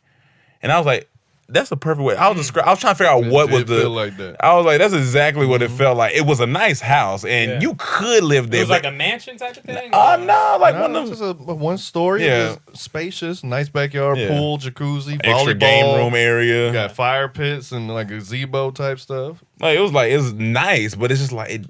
C: And I was like, "That's the perfect way." I was trying to figure out what was
B: did feel like that.
C: I was like, "That's exactly what it felt like." It was a nice house, and
F: Yeah.
C: you could live
F: It
C: there.
F: was like a mansion type of thing?
C: no, like
B: No,
C: one of
B: it's
C: them.
B: just a one story.
C: Yeah.
B: Just spacious, nice backyard,
C: Yeah.
B: pool, jacuzzi,
C: Extra
B: volleyball,
C: game room area.
B: You got fire pits and like gazebo type stuff.
C: Like it was nice, but it's just like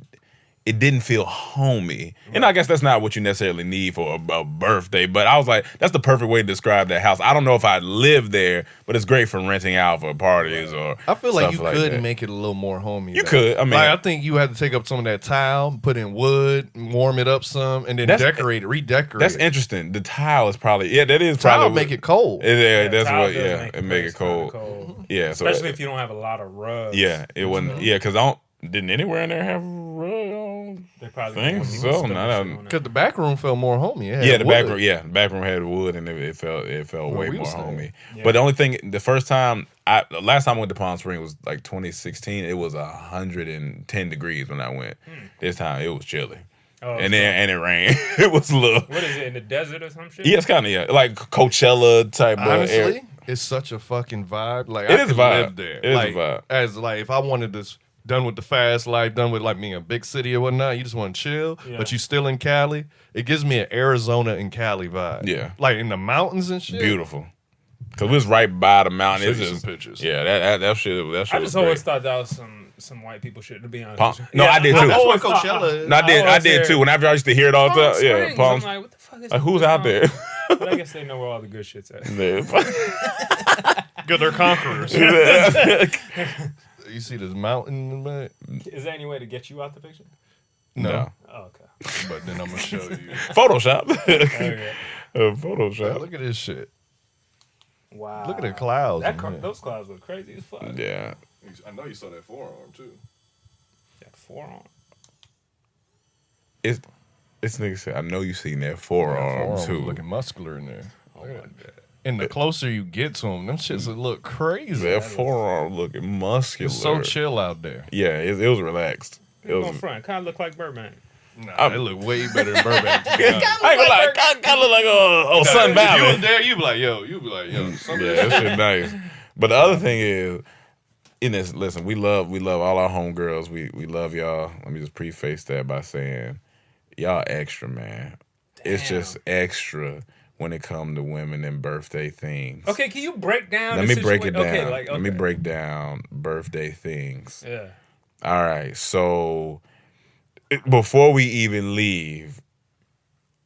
C: it didn't feel homey. And I guess that's not what you necessarily need for a birthday, but I was like, that's the perfect way to describe that house. I don't know if I'd live there, but it's great for renting out for parties or
B: I feel like
C: stuff
B: you could
C: that.
B: make it a little more homey.
C: You
B: though.
C: could. I mean,
B: Like, I think you had to take up some of that tile, put in wood, warm it up some, and then redecorate.
C: That's interesting. The tile is probably that is
B: Tile
C: probably
B: make it cold.
C: That's
F: tile
C: what
F: does make
C: it make it
F: place kinda
C: cold. Yeah, so
F: Especially if you don't have a lot of rugs.
C: yeah, it wasn't because didn't anywhere in there have rug on?
F: They probably
C: Think
F: want
C: so.
F: people to
C: No,
F: spend
C: no.
F: shit on that.
B: Because the back room felt more homey. It had
C: Yeah, the
B: wood.
C: back room had wood and it felt way
B: we
C: more
B: was there.
C: homey.
F: Yeah.
C: But the only thing, the last time I went to Palm Springs was like 2016. It was 110 degrees when I went. This time it was chilly,
F: Oh,
C: and
F: so-
C: it rained. It was a little.
F: What is it, in the desert or some shit?
C: Yeah, it's kind of like Coachella type of
B: Honestly,
C: area.
B: it's such a fucking vibe. Like
C: It
B: I
C: is a
B: could
C: vibe.
B: live there.
C: It is a
B: like,
C: vibe.
B: As like if I wanted this done with the fast life, done with like being a big city or whatnot, you just want to chill,
F: Yeah.
B: but you still in Cali. It gives me an Arizona and Cali vibe.
C: Yeah.
B: like in the mountains and shit.
C: Beautiful. Cause we was right by the mountain.
B: Show
C: It's
B: you
C: just
B: some pictures.
C: Yeah, that shit. That shit
F: I
C: was
F: just always
C: great.
F: thought that was some white people shit, to be honest.
C: Palm-
F: with you.
C: No, I did too.
B: That's what
F: always thought-
B: Coachella is.
C: No, I did
F: always
C: too.
F: hear
C: Whenever I used to hear it all the
F: Palm
C: time, yeah,
F: Springs.
C: Palm.
F: I'm like, what the fuck is
C: Like who's
F: going
C: out
F: on?
C: there?
F: But I guess they know where all the good shit's at.
B: Good, they're conquerors. You see this mountain in the back?
F: Is there any way to get you out the picture?
C: No.
F: Oh, okay.
B: But then I'm gonna show you.
C: Photoshop.
F: Okay.
B: Hey,
C: Photoshop.
B: look at this shit.
F: Wow.
B: Look at the clouds.
F: Those clouds look crazy as fuck.
C: Yeah.
B: I know you saw that forearm too.
F: That forearm.
C: This nigga said, I know you seen that forearm too.
B: Looking muscular in there.
F: Oh my god.
B: And the closer you get to them shits would look crazy.
C: That forearm looking muscular.
B: It's so chill out there.
C: Yeah, it was relaxed. It was.
F: Front kind of look like Burbank.
B: Nah, they look way better than Burbank.
C: I ain't gonna lie, kind of look like Sun
B: If
C: Valley.
B: you was there, you'd be like, yo.
C: Yeah, that shit nice. But the other thing is, in this, listen, we love all our homegirls. We love y'all. Let me just preface that by saying, y'all extra, man. Damn. It's just extra when it comes to women and birthday things.
F: Okay, can you break down?
C: Let me break it down.
F: Okay,
C: Let me break down birthday things.
F: Yeah.
C: All right, so before we even leave,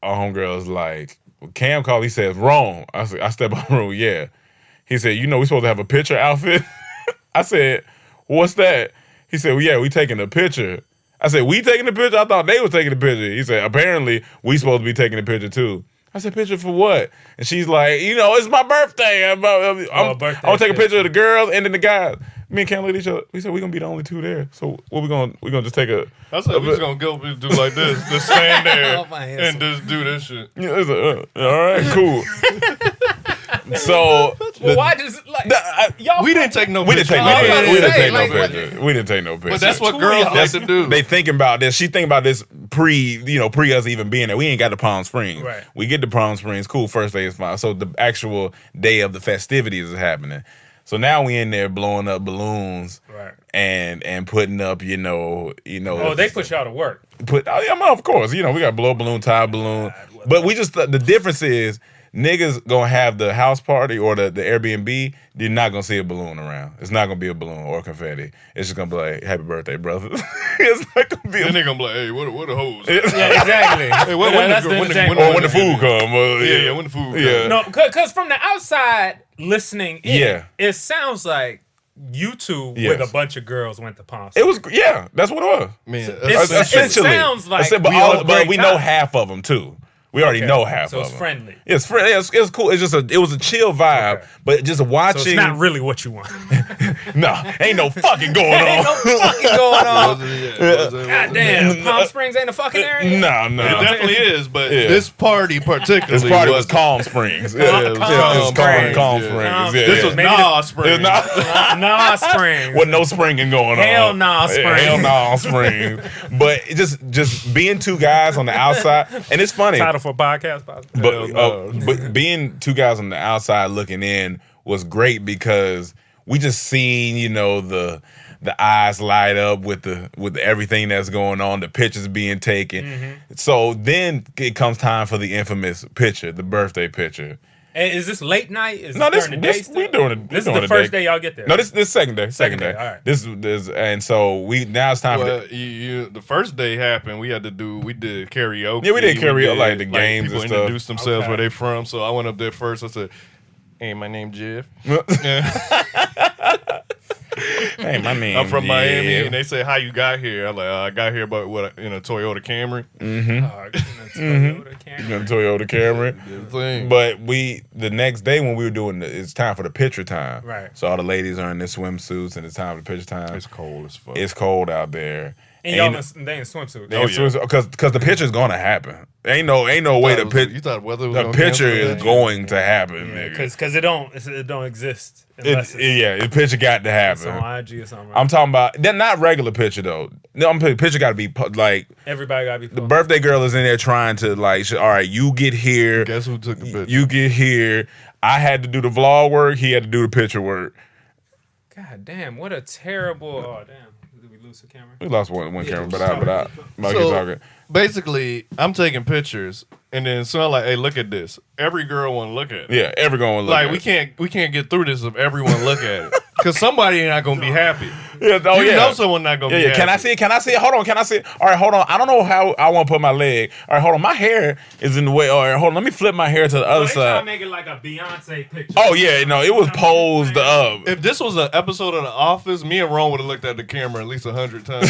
C: our homegirl's like, Cam called, he says, wrong. I step on the room, yeah. He said, you know we supposed to have a picture outfit? I said, what's that? He said, well, yeah, we taking a picture. I said, we taking the picture? I thought they was taking the picture. He said, apparently we supposed to be taking the picture too. I said, picture for what? And she's like, it's my birthday. I'm gonna take a picture of the girls and then the guys. Me and Cam looked at each other. We said, we're gonna be the only two there. So what we gonna just take a...
B: I said, we're just gonna go do like this. Just stand there and just do this shit.
C: Yeah, it's all right, cool. So...
F: why just y'all...
B: We didn't take no
C: We
B: picture.
C: didn't take no picture. We didn't take no picture.
B: But that's what girls like to do.
C: They thinking about this. She thinking about this pre us even being there. We ain't got to Palm Springs.
F: Right.
C: We get to Palm Springs. Cool. First day is fine. So the actual day of the festivities is happening. So now we in there blowing up balloons,
F: right,
C: and putting up, Oh,
F: they put y'all to work.
C: Of course, we got to blow balloon, tie balloon. But we just the difference is niggas gonna have the house party or the Airbnb. You're not gonna see a balloon around. It's not gonna be a balloon or confetti. It's just gonna be like, happy birthday, brother. It's not gonna be.
B: Then they gonna be like, hey, what the hoes?
F: Yeah, exactly.
B: Hey, when
C: the food come?
B: Yeah, when the food come.
C: Yeah.
F: No, because from the outside listening in,
C: Yeah.
F: it sounds like you two with a bunch of girls went to Palm
C: It
F: Springs.
C: was, yeah, that's what it was.
B: Man,
F: It sounds like
C: we know half of them too. We already know half
F: so
C: of
F: it's
C: them.
F: friendly.
C: It's friendly. It's cool. It's just it was a chill vibe, but just watching.
F: So it's not really what you want.
C: No, ain't no fucking going on.
F: Ain't no fucking going on.
B: God
F: God damn, Palm Springs ain't a fucking area?
C: No.
B: It definitely is, but
C: Yeah.
B: this party particularly
C: This party was Calm Springs.
F: Calm Springs.
C: Calm
B: Yeah.
C: Springs.
B: This was Nah Springs.
F: Nah Springs.
C: With no springing going on.
F: Hell nah Springs.
C: Hell nah Springs. But just being two guys on the outside, and it's funny.
F: Title for a podcast,
C: But being two guys on the outside looking in was great because we just seen, the eyes light up with everything that's going on, the pictures being taken.
F: Mm-hmm.
C: So then it comes time for the infamous picture, the birthday picture.
F: And is this late night? Is
C: No,
F: during the day
C: we doing it.
F: This is the first day y'all get there.
C: No, this second day. Second day.
F: All right.
C: This and so now it's time
B: Well,
C: for
B: the first day happened. We did karaoke.
C: Yeah, we did karaoke, like the games
B: people
C: and stuff.
B: introduced themselves
F: Okay.
B: where they from. So I went up there first. I said, "Hey, my name Jeff.
C: Hey, my name.
B: I'm from Miami."
C: Yeah.
B: And they say, "How you got here?" I'm like, "I got here in a Toyota Camry."
C: Toyota Camry.
B: Thing.
C: But the next day when we were doing it's time for the picture time.
F: Right.
C: So all the ladies are in their swimsuits and it's time for the picture time.
B: It's cold as fuck.
C: It's cold out there.
F: And y'all they in swimsuits.
C: Because the picture's gonna happen. Ain't no way
B: You thought weather was
C: the
B: gonna
C: picture
B: cancel
C: is
B: that?
C: going to happen, nigga.
F: Because it don't exist unless
C: The picture got to
F: it's
C: happen.
F: on IG or something. Right?
C: I'm talking about they're not regular picture though. No, I'm saying picture got to be like
F: Everybody gotta be
C: the birthday girl is in there trying to all right, you get here.
B: Guess who took the picture?
C: You get here. I had to do the vlog work. He had to do the picture work.
F: God damn, what a terrible. Oh damn, did we lose the camera?
C: We lost one camera, but I keep
B: So-
C: talking.
B: Basically, I'm taking pictures, and then so I'm like, "Hey, look at this." Every girl want to look at it.
C: Yeah, everyone will look
B: Like
C: at
B: we can't get through this if everyone look at it, because somebody not gonna be happy.
C: Yeah,
B: You know someone not gonna be happy.
C: Can I see it? Can I see it? Hold on. Can I see it? All right, hold on. I don't know how I want to put my leg. All right, hold on. My hair is in the way. All right, hold on. Let me flip my hair to the other
F: They try to
C: side.
F: make it like a Beyonce picture.
C: Oh yeah, no, it was posed up.
B: If this was an episode of The Office, me and Ron would have looked at the camera at least 100 times.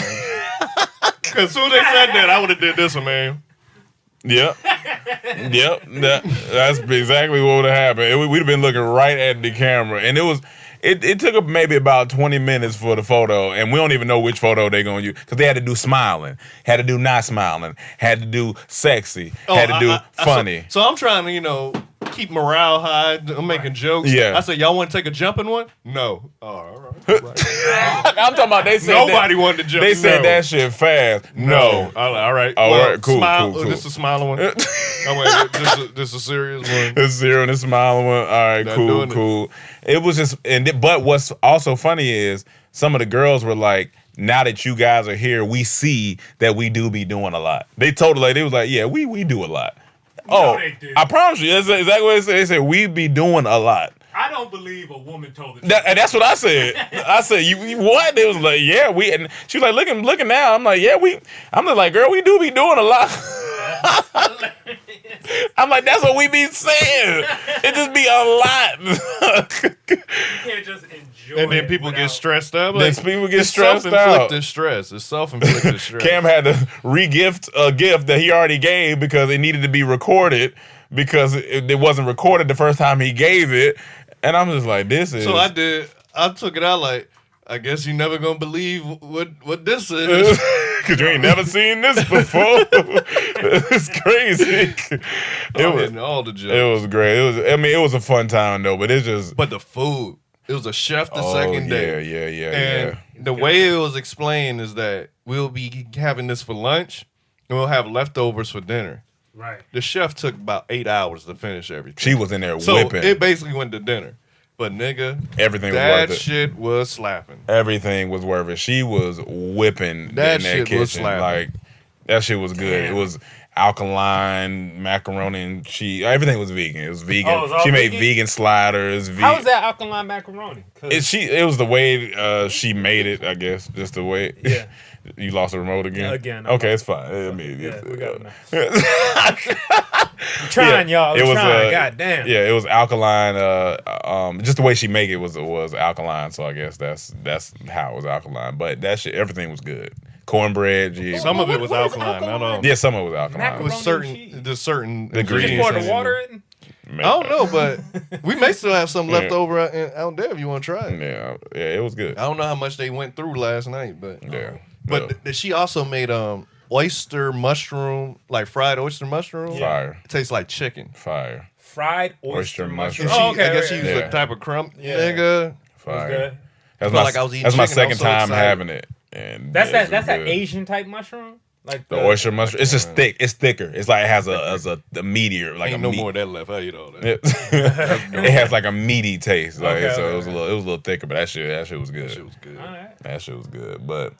B: Because soon as they said that, I would have did this one, man.
C: Yeah. Yep, that's exactly what would have happened. We'd have been looking right at the camera, and it took up maybe about 20 minutes for the photo, and we don't even know which photo they're gonna use because they had to do smiling, had to do not smiling, had to do sexy, had to do funny.
B: So I'm trying to, keep morale high. I'm making jokes.
C: Yeah.
B: I said, y'all want to take a jumping one? No. Oh, all right.
C: I'm talking about they said
B: Nobody wanted to jump.
C: They said
B: No.
C: that shit fast. No.
B: All right.
C: All right, cool,
B: Smile.
C: cool.
B: Oh, this is a smiling one. Oh, wait, this is a serious one.
C: The zero and the smiling one. All right,
B: Not
C: cool,
B: doing it.
C: cool. It was just, but what's also funny is some of the girls were like, now that you guys are here, we see that we do be doing a lot. They was like, yeah, we do a lot.
F: They do.
C: I promise you, that's exactly what they said. They said, we be doing a lot.
F: I don't believe a woman told it.
C: And that's what I said. I said, you what? They was like, yeah, we. And she was like, looking now. I'm like, yeah, we. I'm just like, girl, we do be doing a lot. I'm like, that's what we be saying. It just be a lot.
F: You can't just enjoy.
B: And then
F: it
B: people get
F: without-
B: stressed out.
C: Then people get stressed out.
B: Self-inflicted stress. It's self-inflicted stress.
C: Cam had to re-gift a gift that he already gave because it needed to be recorded because it wasn't recorded the first time he gave it. And I'm just like, this is.
B: So I took it out like, I guess you're never gonna believe what this is.
C: Because you ain't never seen this before. It's crazy.
B: Hitting all the jokes.
C: It was great. It was a fun time though, but it's just.
B: But the food, it was a chef the second day.
C: Yeah.
B: And the way it was explained is that we'll be having this for lunch and we'll have leftovers for dinner.
F: Right.
B: The chef took about 8 hours to finish everything.
C: She was in there
B: So
C: whipping.
B: it basically went to dinner. But nigga,
C: Everything was
B: that
C: worth it.
B: shit was slapping.
C: Everything was worth it. She was whipping
B: That
C: in that
B: shit
C: kitchen.
B: was slapping.
C: Like that shit was good.
F: Damn.
C: It was alkaline macaroni and cheese. Everything was vegan. It was vegan.
F: Oh, it was all
C: she made
F: vegan?
C: vegan sliders.
F: How was that alkaline macaroni? 'Cause-
C: It was the way she made it, I guess. Just the way.
F: Yeah.
C: You lost the remote again?
F: Yeah, again.
C: Okay, it's fine. I mean,
F: Yeah, we got
C: it.
F: I'm trying, y'all. I'm trying. God damn.
C: Yeah, it was alkaline. Just the way she make it was alkaline. So I guess that's how it was alkaline. But that shit, everything was good. Cornbread, yeah.
B: Some of it was
F: What is
B: alkaline. Not all.
C: Yeah, some of it was alkaline.
B: It was
F: Macaroni and cheese.
B: certain
C: The
F: You just
C: ingredients
F: pour the water in?
B: I don't know, but we may still have some left over out there if you want to try it.
C: Yeah, it was good.
B: I don't know how much they went through last night, but
C: Yeah.
B: she also made oyster mushroom, like fried oyster mushroom.
C: Fire.
B: It tastes like chicken.
C: Fire.
F: Fried
C: Oyster
F: oyster
C: mushroom.
F: mushroom. Oh, okay.
B: I guess she
F: okay.
B: used
C: Yeah.
B: a type of crumb.
F: Yeah.
B: Nigga.
C: Fire.
F: Good.
C: That's
B: Felt like I was eating
C: that's my
B: chicken. I
C: second
B: was so
C: time
B: excited.
C: having it. And
F: That's
C: yeah, it
F: that.
C: was
F: That's that
C: good.
F: Asian type mushroom. Like
C: The oyster mushroom. It's just thick. It's thicker. It's like it has a meteor, like
B: Ain't
C: a
B: no
C: meat.
B: more of that left. I eat all that.
C: It has like a meaty taste. Like
F: Okay,
C: so
F: okay.
C: it was a little thicker, but that shit was good.
B: That shit was good.
F: All right.
C: That shit was good. But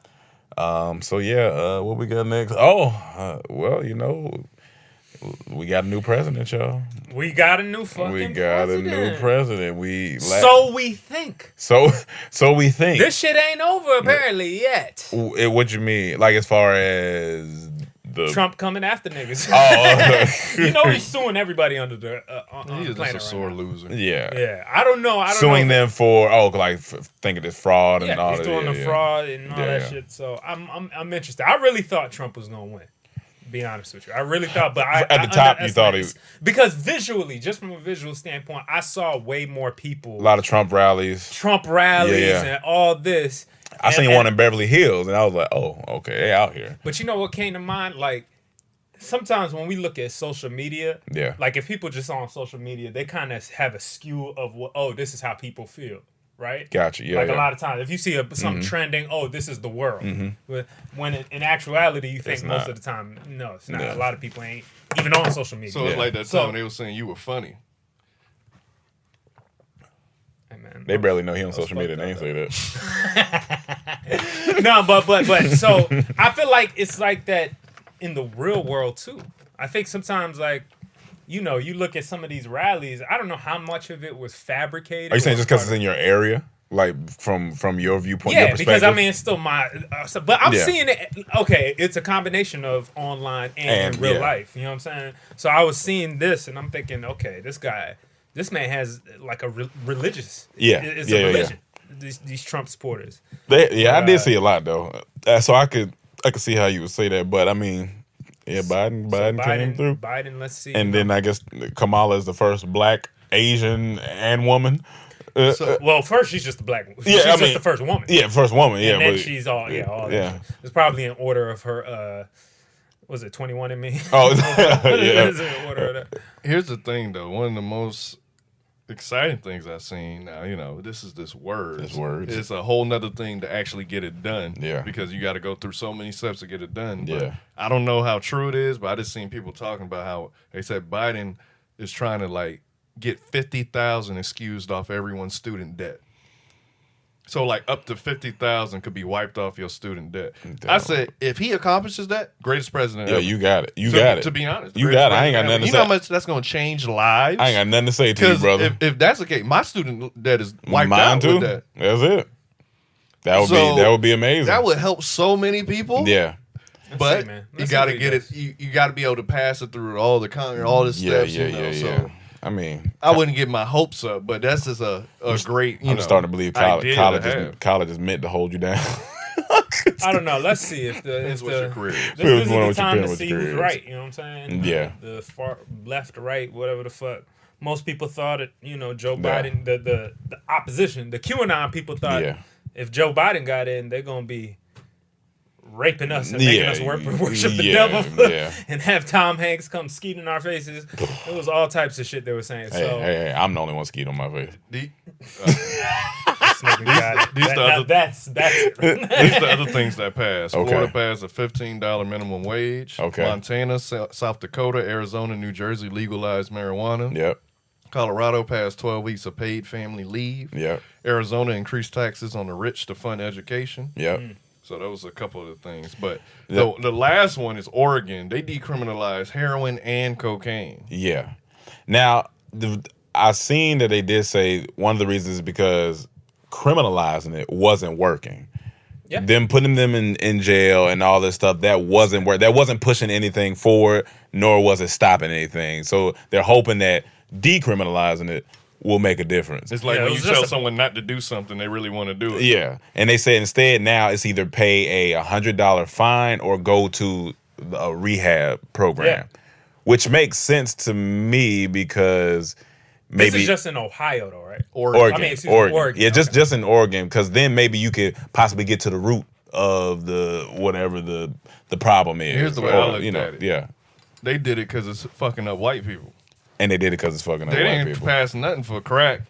C: so yeah, what we got next? Oh, well, we got a new president, y'all.
F: We got a new fucking
C: We got a new president.
F: So we think.
C: So we think.
F: This shit ain't over apparently yet.
C: What you mean? Like as far as the
F: Trump coming after niggas.
C: Oh,
F: You know he's suing everybody under the on
B: He's
F: the
B: just
F: planet
B: a sore
F: right now.
B: loser.
C: yeah.
F: Yeah, I don't know.
C: Suing
F: know.
C: them for thinking it's fraud and all
F: Yeah,
C: that.
F: he's doing the fraud and all that shit. So I'm interested. I really thought Trump was gonna win. To be honest with you, I really thought. But
C: At the top, you thought he-
F: because visually, just from a visual standpoint, I saw way more people.
C: A lot of Trump rallies.
F: Trump rallies
C: Yeah.
F: and all this.
C: I seen
F: And-
C: one in Beverly Hills, and I was like, "Oh, okay, they out here."
F: But you know what came to mind? Like sometimes when we look at social media,
C: Yeah.
F: like if people just on social media, they kind of have a skew of what, oh, this is how people feel, right?
C: Gotcha. Yeah,
F: Like
C: yeah.
F: a lot of times, if you see something trending, oh, this is the world. When in actuality, you think
C: It's
F: most
C: not.
F: of the time, no, it's not.
C: Yeah.
F: A lot of people ain't even on social media.
B: So it's like that
F: So-
B: time they were saying you were funny.
F: Hey, man.
C: They barely know he on social media. They ain't say that.
F: No, but so I feel like it's like that in the real world too. I think sometimes like you look at some of these rallies. I don't know how much of it was fabricated.
C: Are you saying
F: or
C: just because
F: part
C: it's in your area, like from your viewpoint,
F: yeah,
C: your perspective?
F: because I mean it's still my. But I'm
C: Yeah.
F: seeing it. Okay, it's a combination of online and in real
C: yeah.
F: life. You know what I'm saying? So I was seeing this and I'm thinking, okay, this man has like a religious.
C: Yeah.
F: it's
C: Yeah,
F: a
C: yeah,
F: religion. These Trump supporters.
C: I did see a lot though, so I could see how you would say that, but I mean, Yeah, Biden
F: So
C: came through.
F: Biden, let's see.
C: And then I guess Kamala is the first black, Asian, and woman.
F: Well, first she's just a black woman.
C: Yeah,
F: She's
C: I
F: just
C: me's
F: the first woman.
C: Yeah, first woman. Yeah,
F: And then
C: but
F: she's all
C: yeah.
F: that. It's probably in order of her. Was it 21 and Me?
C: Oh,
F: What
C: yeah.
F: is it in order of that?
B: Here's the thing, though. One of the most exciting things I've seen now, this word.
C: It's words.
B: It's a whole nother thing to actually get it done.
C: Yeah.
B: Because you got to go through so many steps to get it done. But
C: Yeah.
B: I don't know how true it is, but I just seen people talking about how they said Biden is trying to get 50,000 excused off everyone's student debt. So up to 50,000 could be wiped off your student debt.
C: Damn.
B: I said, if he accomplishes that, greatest president
C: Yeah,
B: ever.
C: you got it. You
B: To-
C: got it.
B: To be honest,
C: You
B: greatest
C: got it. I ain't got
B: president
C: nothing
B: ever.
C: to
B: You know
C: say.
B: how much that's going to change lives?
C: I ain't got nothing to say to you,
B: Because
C: brother.
B: if that's the case, my student debt is wiped
C: Mine
B: out
C: too.
B: with that.
C: That's it. That
B: So,
C: would be amazing.
B: That would help so many people.
C: Yeah.
B: But
F: see, man.
B: you
F: Let's
B: got to
F: see what
B: get
F: he
B: it. You got to be able to pass it through all the all the
C: Yeah,
B: steps.
C: yeah.
B: So
C: I mean,
B: I wouldn't get my hopes up, but that's just a great.
C: I'm starting to believe
B: idea to
C: college is meant to hold you down.
F: I don't know. Let's see if
B: Depends what your career is.
F: This is
C: Depends
F: the
C: what
F: time
C: your
F: to
C: career
F: see who's
C: is.
F: right. You know what I'm saying?
C: Yeah.
F: The far left, right, whatever the fuck. Most people thought it. Joe
C: Yeah.
F: Biden, the opposition, the QAnon people thought
C: Yeah.
F: if Joe Biden got in, they're gonna be raping us and making
C: Yeah,
F: us worship the
C: yeah,
F: devil
C: yeah.
F: and have Tom Hanks come skeet in our faces. It was all types of shit they were saying. So
C: Hey, I'm the only one skeet on my face.
B: The-
F: this nigga got it.
B: these the other-
F: That's
B: These are the other things that passed.
C: Okay.
B: Florida passed a $15 minimum wage.
C: Okay.
B: Montana, South Dakota, Arizona, New Jersey legalized marijuana.
C: Yep.
B: Colorado passed 12 weeks of paid family leave.
C: Yep.
B: Arizona increased taxes on the rich to fund education.
C: Yep.
B: So that was a couple of the things. But
C: Yep.
B: the last one is Oregon. They decriminalized heroin and cocaine.
C: Yeah. Now, I seen that they did say one of the reasons is because criminalizing it wasn't working.
F: Yeah.
C: Them putting them in jail and all this stuff, that wasn't work. That wasn't pushing anything forward, nor was it stopping anything. So they're hoping that decriminalizing it will make a difference.
B: It's like
F: Yeah, it
B: when
F: was
B: you
F: just
B: tell
F: a-
B: someone not to do something, they really want to do it.
C: Yeah. And they said instead now it's either pay a $100 fine or go to a rehab program,
F: Yeah.
C: which makes sense to me because maybe
F: this is just in Ohio, though, right?
C: Oregon.
F: I mean, excuse me, Oregon.
C: Yeah,
F: Okay.
C: just in Oregon, because then maybe you could possibly get to the root of whatever the problem is.
B: Here's the way I looked at it.
C: Yeah.
B: They did it because it's fucking up white people.
C: And they did it because it's fucking up
B: They
C: white
B: didn't
C: people.
B: pass nothing for crack.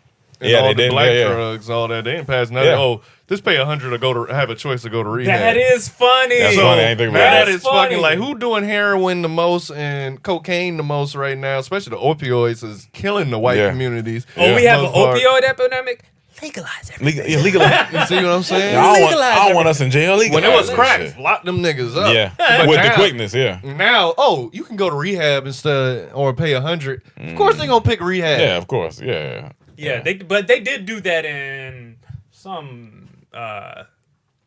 B: And
C: Yeah,
B: all
C: they
B: the
C: didn't.
B: black
C: Yeah.
B: drugs, all that. They didn't pass nothing.
C: Yeah.
B: Oh, just pay $100 to go to have a choice to go to rehab.
F: That is funny.
C: That's
B: So
C: funny. I ain't think about
B: that
C: that.
B: is
F: funny.
B: fucking like who doing heroin the most and cocaine the most right now, especially the opioids is killing the white
C: Yeah.
B: communities.
F: Oh, we have an
B: Most part.
F: opioid epidemic. Legalize everything.
C: Legalize.
B: You see what I'm saying?
C: I don't want us in jail.
B: When it
C: Legalize
B: was
C: that
B: crack,
C: shit.
B: lock them niggas up.
C: Yeah.
B: But
C: With
B: now,
C: the quickness, yeah.
B: Now, you can go to rehab instead or pay $100. Of course they gonna pick rehab.
C: Yeah, of course. Yeah.
F: Yeah, but they did do that in some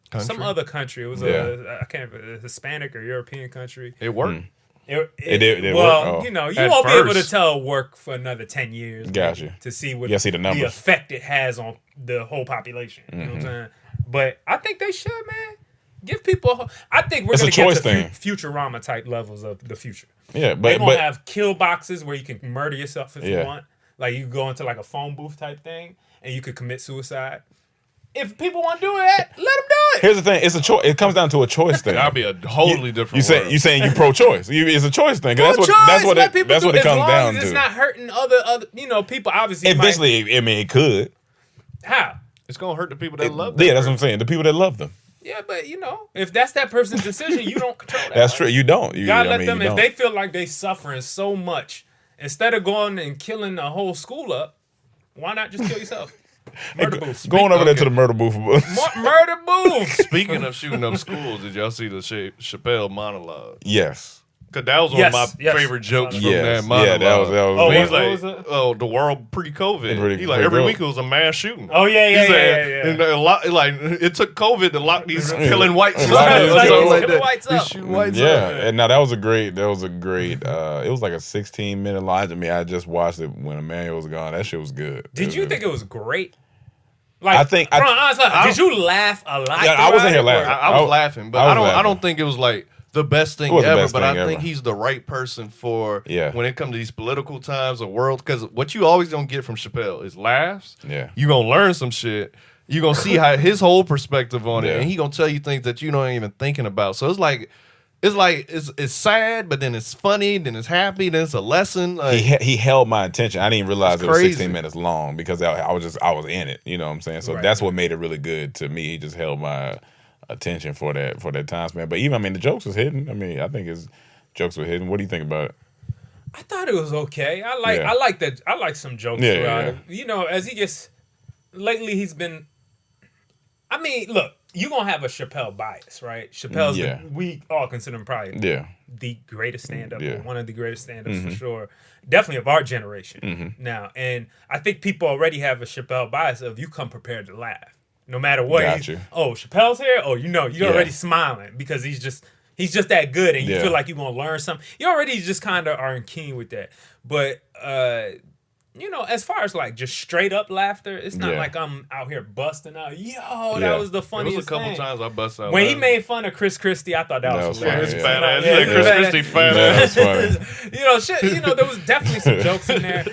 B: Country.
F: other country. It was
C: Yeah.
F: a Hispanic or European country.
B: It worked.
F: It
C: did
F: well,
C: work? Oh.
F: you
B: At
F: won't be able to
B: first.
F: tell work for another 10 years.
C: Gotcha.
F: maybe, to see what
C: Yeah, see the numbers.
F: effect it has on the whole population. You know what I'm saying? But I think they should, man. Give people. I think we're
C: It's a
F: going to get
C: choice
F: to
C: thing.
F: Futurama type levels of the future.
C: Yeah,
F: They're
C: but
F: gonna have kill boxes where you can murder yourself if you
C: Yeah.
F: want. Like you go into like a phone booth type thing, and you could commit suicide. If people want to do that, let them do it.
C: here's the thing. It's a choice. It comes down to a choice thing.
B: That'd be a totally different.
C: You
B: world.
C: saying you pro-choice. It's a choice thing. 'Cause
F: No
C: That's what
F: choice. Let people
C: that's
F: do
C: what it
F: as
C: comes
F: long
C: down
F: as
C: to.
F: It's not hurting other people. Obviously, it might-
C: Eventually, I mean, it could.
F: how?
B: it's gonna hurt the people that love them.
C: Yeah, that's what I'm saying. The people that love them.
F: Yeah, but if that's that person's decision, you don't control that.
C: That's
F: right?
C: true. You don't. You
F: gotta
C: I
F: let
C: mean,
F: them.
C: you
F: If
C: don't.
F: they feel like they suffering so much, instead of going and killing the whole school up, why not just kill yourself? Murder booth.
C: Going over there to
B: Okay.
C: the murder booth.
F: Murder booth.
B: Speaking of shooting up schools, did y'all see the Chappelle monologue?
C: Yes.
B: Cause that was
F: Yes,
B: one of my
F: yes.
B: favorite jokes from
C: Yes.
B: that
C: Yeah,
B: monologue.
C: that was.
F: Oh,
B: He's
F: what
B: like,
F: was it?
B: the world pre-COVID.
C: Pretty-
B: He like
C: pretty
B: every
C: good.
B: week it was a mass shooting.
F: Oh yeah,
B: He
F: yeah,
B: said,
F: yeah.
B: And a lot, like it took COVID to lock these killing whites
C: A lot
B: up.
C: of these
B: or something
C: killing
B: like that.
F: whites
B: These
F: up.
B: shooting whites
C: Yeah,
B: up.
C: and now that was a great. It was like a 16-minute line to me. I just watched it when Emmanuel was gone. That shit was good.
F: Did you think it was great? Like,
C: I think-
F: from honest, did you laugh a lot?
C: Yeah, I wasn't here
F: throughout it,
C: laughing.
F: or-
B: I was laughing, but
C: I was
B: I
C: laughing.
B: don't think it was like the best thing
C: It was the
B: ever,
C: best
B: but I
C: thing
B: think
C: ever.
B: he's the right person for
C: Yeah.
B: when it comes to these political times or world. Because what you always gonna get from Chappelle is laughs.
C: Yeah.
B: You gonna learn some shit. You gonna see how his whole perspective on it,
C: Yeah.
B: and he gonna tell you things that you don't even thinking about. So it's sad, but then it's funny, then it's happy, then it's a lesson. Like,
C: He held my attention. I didn't even realize
B: It's
C: it was
B: crazy.
C: 16 minutes long because I was in it. You know what I'm saying? So
F: Right,
C: that's
F: right.
C: what made it really good to me. He just held my attention for that time span. But even the jokes was hidden. I mean, I think his jokes were hidden. What do you think about it?
F: I thought it was okay. I
C: Yeah.
F: like that. I like some jokes
C: Yeah,
F: throughout
C: yeah.
F: it. You know, as he gets lately, he's been. I mean, look, you gonna have a Chappelle bias, right? Chappelle's we all consider him probably
C: Yeah.
F: the greatest stand-up,
C: Yeah.
F: or one of the greatest stand-ups for sure. Definitely of our generation now. And I think people already have a Chappelle bias of you come prepared to laugh. No matter what.
C: Got you.
F: Oh, Chappelle's here? Oh, you're
C: Yeah.
F: already smiling because he's just that good, and you
C: Yeah.
F: feel like you're gonna learn something. You already just kind of are in keen with that. But you know, as far as like just straight up laughter, it's not
C: Yeah.
F: like I'm out here busting out. Yo,
C: Yeah.
F: that was the
B: it
F: funniest
B: was a couple
F: thing.
B: times I bust out.
F: When he
B: laughing.
F: made fun of Chris Christie, I thought that was
C: was funny,
F: hilarious.
B: It's
C: yeah.
B: badass.
F: Yeah,
B: Yeah, Chris
F: yeah.
B: Christie fat
C: Yeah,
B: ass.
C: that's funny.
F: You know, shit. You know, there was definitely some jokes in there,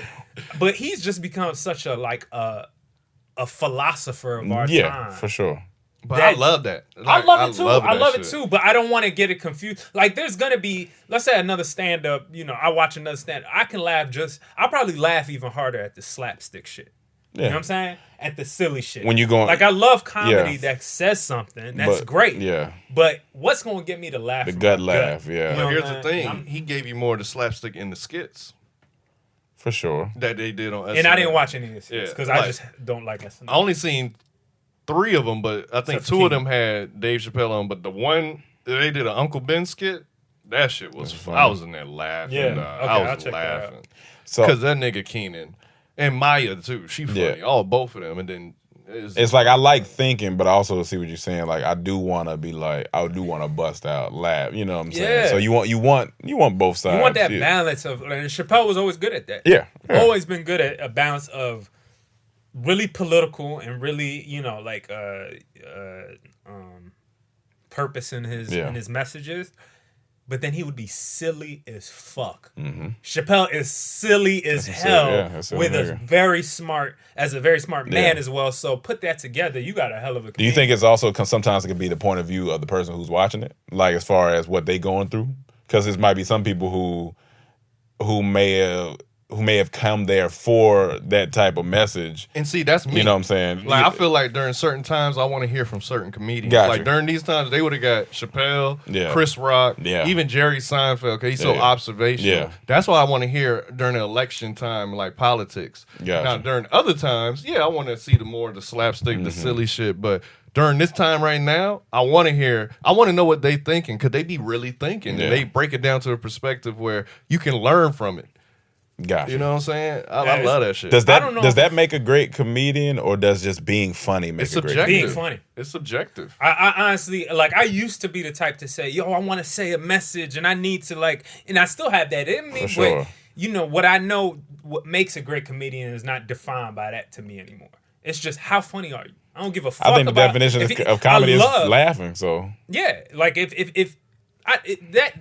F: but he's just become such a a philosopher of our
C: Yeah,
F: time.
C: for sure.
B: But
F: That-
B: I love that.
F: I
B: Like,
F: love it too. I
B: that
F: love it
B: shit.
F: too, but I don't want to get it confused. Like, there's gonna be, let's say, another stand up. You know, I watch another stand. I can laugh I'll probably laugh even harder at the slapstick shit. You know what I'm saying? At the silly shit.
C: When you go-
F: like, I love comedy
C: Yeah.
F: that says something. That's
C: But,
F: great.
C: yeah.
F: But what's gonna get me to laugh?
C: The
F: from
C: gut
F: my
C: laugh, yeah.
F: You know
B: But
F: what
B: here's
F: I'm
B: the
F: saying?
B: thing: he gave you more of the slapstick in the skits
C: For sure.
B: that they did on.
F: And I
B: SNL.
F: didn't watch any of this
B: Yeah,
F: because
B: like-
F: I just don't like SNL.
B: I only seen 3 of them, but I think
F: Except
B: 2
F: for
B: of them had Dave Chappelle on. But the one that they did an Uncle Ben skit, that shit was
C: That's
B: fun.
C: funny.
B: I was in there laughing.
F: Yeah,
B: dog.
F: okay,
B: I
F: I'll
B: was
F: check that out.
B: laughing
C: So
B: because that nigga Keenan and Maya too. She funny.
C: Yeah.
B: All both of them, and then
C: it's like I like thinking, but I also see what you're saying. Like I do want to be like I do want to bust out, laugh. You know what I'm saying?
F: Yeah.
C: So you want both sides.
F: You want that
C: yeah.
F: balance of, and Chappelle was always good at that.
C: Yeah. Yeah.
F: Always been good at a balance of really political and really, you know, like purpose in his messages. But then he would be silly as fuck. Chappelle is silly as hell
C: That's a
F: with a
C: nigga.
F: very smart man
C: Yeah.
F: as well. So put that together, you got a hell of a.
C: Do you think it's also sometimes it can be the point of view of the person who's watching it, like as far as what they going through? Because there might be some people who may have come there for that type of message.
B: and see that's me.
C: You know what I'm saying?
B: Like I feel like during certain times I want to hear from certain comedians.
C: Gotcha.
B: Like during these times they would have got Chappelle,
C: Yeah.
B: Chris Rock,
C: Yeah.
B: even Jerry Seinfeld because he's so
C: Yeah.
B: observational.
C: Yeah.
B: That's why I want to hear during the election time, like politics.
C: Gotcha.
B: Now during other times, yeah, I want to see the slapstick, the silly shit. But during this time right now, I want to know what they thinking. Could they be really thinking?
C: Yeah.
B: And they break it down to a perspective where you can learn from it.
C: Gotcha.
B: You know what I'm saying? I
F: Yeah,
B: love that shit.
C: Does
F: I don't know
C: does
F: if-
C: that make a great comedian, or does just being funny make
B: It's
C: a great
B: subjective.
C: comedian?
F: Being funny.
B: It's subjective.
F: I honestly, like, I used to be the type to say, yo, I want to say a message and I need to, like, and I still have that in me.
C: For sure.
F: But, you know, what makes a great comedian is not defined by that to me anymore. It's just, how funny are you? I don't give a fuck
C: I think the
F: about,
C: definition
F: if
C: of comedy
F: I
C: is
F: love-
C: laughing. So
F: Yeah, like, if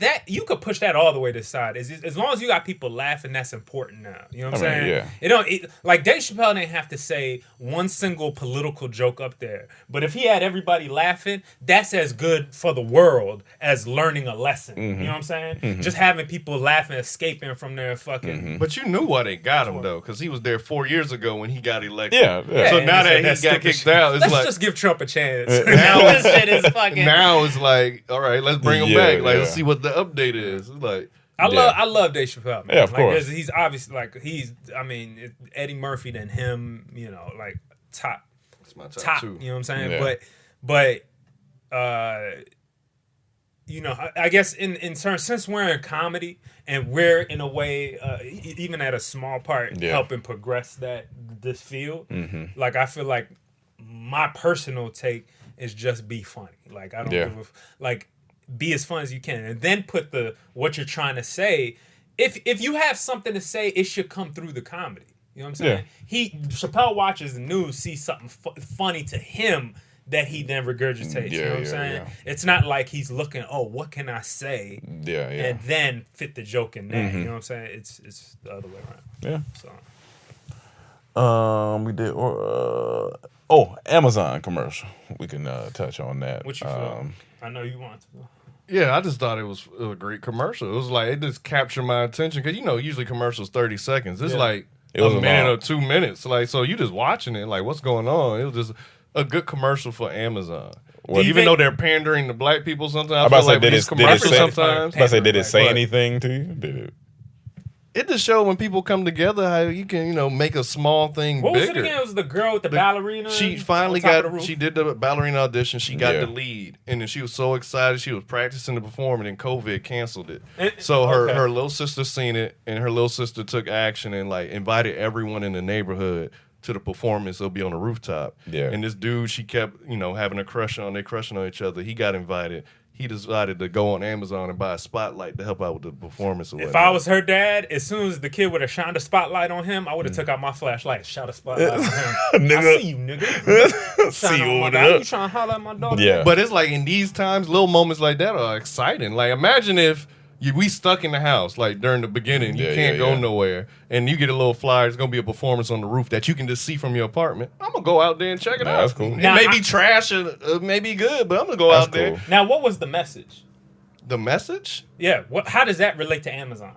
F: that you could push that all the way to the side. As long as you got people laughing, that's important now. You know what I'm
C: I mean,
F: saying?
C: yeah.
F: Like Dave Chappelle didn't have to say one single political joke up there, but if he had everybody laughing, that's as good for the world as learning a lesson. You know what I'm saying? Just having people laughing, escaping from their fucking.
B: But you knew why they got him though, because he was there 4 years ago when he got elected.
C: yeah.
B: So
F: and
B: now
F: said
B: that he got
F: stupid
B: kicked
F: shit.
B: out, it's
F: Let's
B: like
F: just give Trump a chance. Now this shit is fucking.
B: now it's like, all right, let's bring him
C: Yeah,
B: back. Like, let's
C: yeah.
B: see what the update is. It's like,
F: I love Dave Chappelle, man.
C: Yeah, of
F: Like,
C: course.
F: 'cause he's obviously Eddie Murphy than him, you know, like top,
B: it's my
F: top.
B: two.
F: You know what I'm saying?
C: Yeah.
F: But you know, I guess in terms, since we're in comedy and we're in a way, even at a small part,
C: Yeah.
F: helping progress this field. Like, I feel like my personal take is just be funny. Like, I don't
C: Yeah.
F: give like be as fun as you can, and then put what you're trying to say. If you have something to say, it should come through the comedy. You know what I'm saying? Chappelle watches the news, sees something funny to him. that he then regurgitates. You know what I'm saying?
C: Yeah.
F: It's not like he's looking, oh, what can I say?
C: Yeah, yeah.
F: And then fit the joke in that. You know what I'm saying? It's the other way around.
C: Yeah.
F: So
C: We did Amazon commercial. We can touch on that.
F: what you feel? I know you want to.
B: Yeah, I just thought it was a great commercial. It was like, it just captured my attention because, usually commercials 30 seconds. It's like
C: It was
B: a
C: a
B: minute
C: long-
B: or 2 minutes. Like, so you just watching it, like, what's going on? It was just a good commercial for Amazon.
C: What-
B: Even though they're pandering to black people sometimes, I
C: about to
B: feel
C: say,
B: like
C: did
B: these
C: it
B: commercials
C: say-
B: sometimes.
C: I say, did it say
B: But
C: anything to you? Did it?
B: It just showed when people come together how you can, make a small thing
F: What was
B: bigger.
F: it again? It was the girl with the ballerina.
B: She finally
F: on top of the roof?
B: she did the ballerina audition. She got
C: Yeah.
B: the lead, and then she was so excited. She was practicing to perform, and then COVID canceled it.
F: And-
B: So her
F: okay.
B: her little sister seen it, and her little sister took action and like invited everyone in the neighborhood to the performance. They'll be on the rooftop.
C: Yeah.
B: And this dude she kept having a crush on. They crushing on each other. He got invited. He decided to go on Amazon and buy a spotlight to help out with the performance. Or
F: If
B: whatnot.
F: I was her dad, as soon as the kid would have shined a spotlight on him, I would have took out my flashlight, shot a spotlight on him. I
C: Nigga.
F: see you, nigga.
C: See
F: Shine
C: you
F: on my
C: over
F: dad.
C: there.
F: You trying to holler at my daughter?
C: Yeah.
B: But it's like in these times, little moments like that are exciting. Like imagine if we stuck in the house like during the beginning, you
C: Yeah,
B: can't
C: yeah,
B: go
C: yeah.
B: nowhere, and you get a little flyer. It's gonna be a performance on the roof that you can just see from your apartment. I'm gonna go out there and check it
C: Nah,
B: out.
C: that's cool.
B: It
F: Now,
B: may
F: I-
B: be trash or may be good, but I'm gonna go
C: That's
B: out there.
C: cool.
F: Now, what was the message?
B: The message?
F: Yeah. How does that relate to Amazon?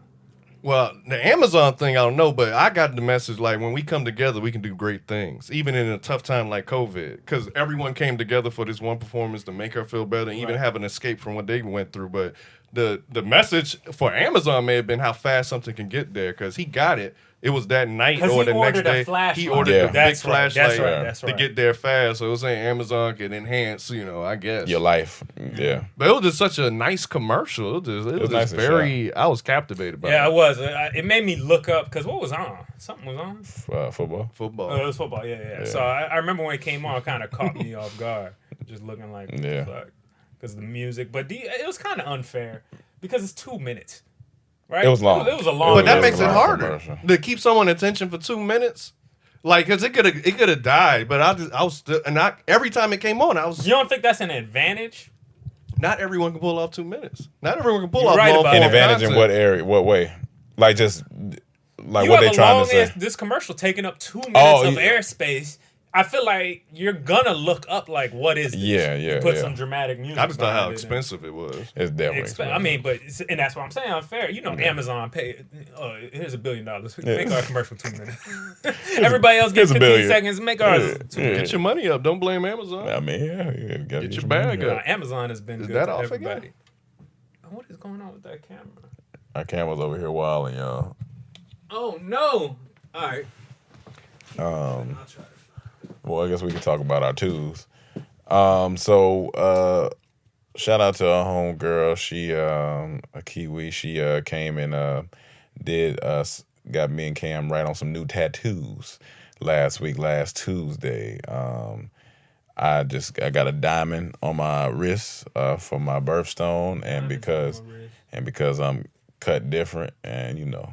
B: Well, the Amazon thing, I don't know, but I got the message like when we come together, we can do great things, even in a tough time like COVID, because everyone came together for this one performance to make her feel better and even have an escape from what they went through. But the message for Amazon may have been how fast something can get there, because he got it. It was that night
F: 'Cause
B: or
F: he
B: the next
F: ordered a
B: day.
F: flashlight.
B: He ordered
C: Yeah.
B: the big
F: That's right, that's
B: flashlight
F: right, that's
B: to
F: right.
B: get there fast. So it was saying Amazon can enhance, I guess.
C: Your life. Yeah.
B: But it was just such a nice commercial. It was just
C: nice and
B: very. I was captivated by
F: Yeah,
B: it.
F: it was. It made me look up because what was on? Something was on.
C: Football.
B: Football.
F: Oh, it was football. Yeah. So I remember when it came on, it kind of caught me off guard, just looking like,
C: Yeah.
F: because the music. But it was kind of unfair because it's 2 minutes, right?
C: It was long.
F: It was a long.
B: But that
C: was
B: makes
C: a
B: it
C: long
B: harder
C: commercial.
B: to keep someone attention for 2 minutes. Like, cause it could have died, but I was still, and every time it came on, I was.
F: You don't think that's an advantage?
B: Not everyone can pull off 2 minutes. Not everyone can pull
F: You're
B: off
F: right
B: long
F: about
C: An
B: form
F: that.
C: advantage in
B: content.
C: what area? What way? Like just like
F: You
C: what
F: have
C: they
F: a
C: trying
F: long
C: to say?
F: ass, this commercial taking up 2 minutes
C: Oh,
F: of
C: yeah.
F: airspace. I feel like you're gonna look up like, what is this?
C: Yeah,
F: You
C: yeah,
F: put
C: yeah.
F: some dramatic music.
B: I just thought how
F: behind it and-
B: expensive it was.
C: It's definitely.
F: I mean, and that's what I'm saying. Unfair. Amazon pay. Here's $1 billion. Make our commercial 2 minutes. Everybody else gets
C: here's a
F: 15
C: billion.
F: seconds. Make ours.
C: Yeah,
F: 2
C: yeah.
F: minutes.
B: Get your money up. Don't blame Amazon.
C: I mean, yeah, you gotta
B: Get your bag
C: money
B: up.
F: Amazon has been
B: Is
F: good
B: that
F: to
B: off again?
F: everybody. What is going on with that camera?
C: Our camera's over here wilding, y'all.
F: Oh no! All right.
C: Well, I guess we can talk about our twos. Shout out to our homegirl. She a Kiwi. She came and got me and Cam right on some new tattoos last Tuesday. I got a diamond on my wrist for my birthstone, and because I'm cut different, and you know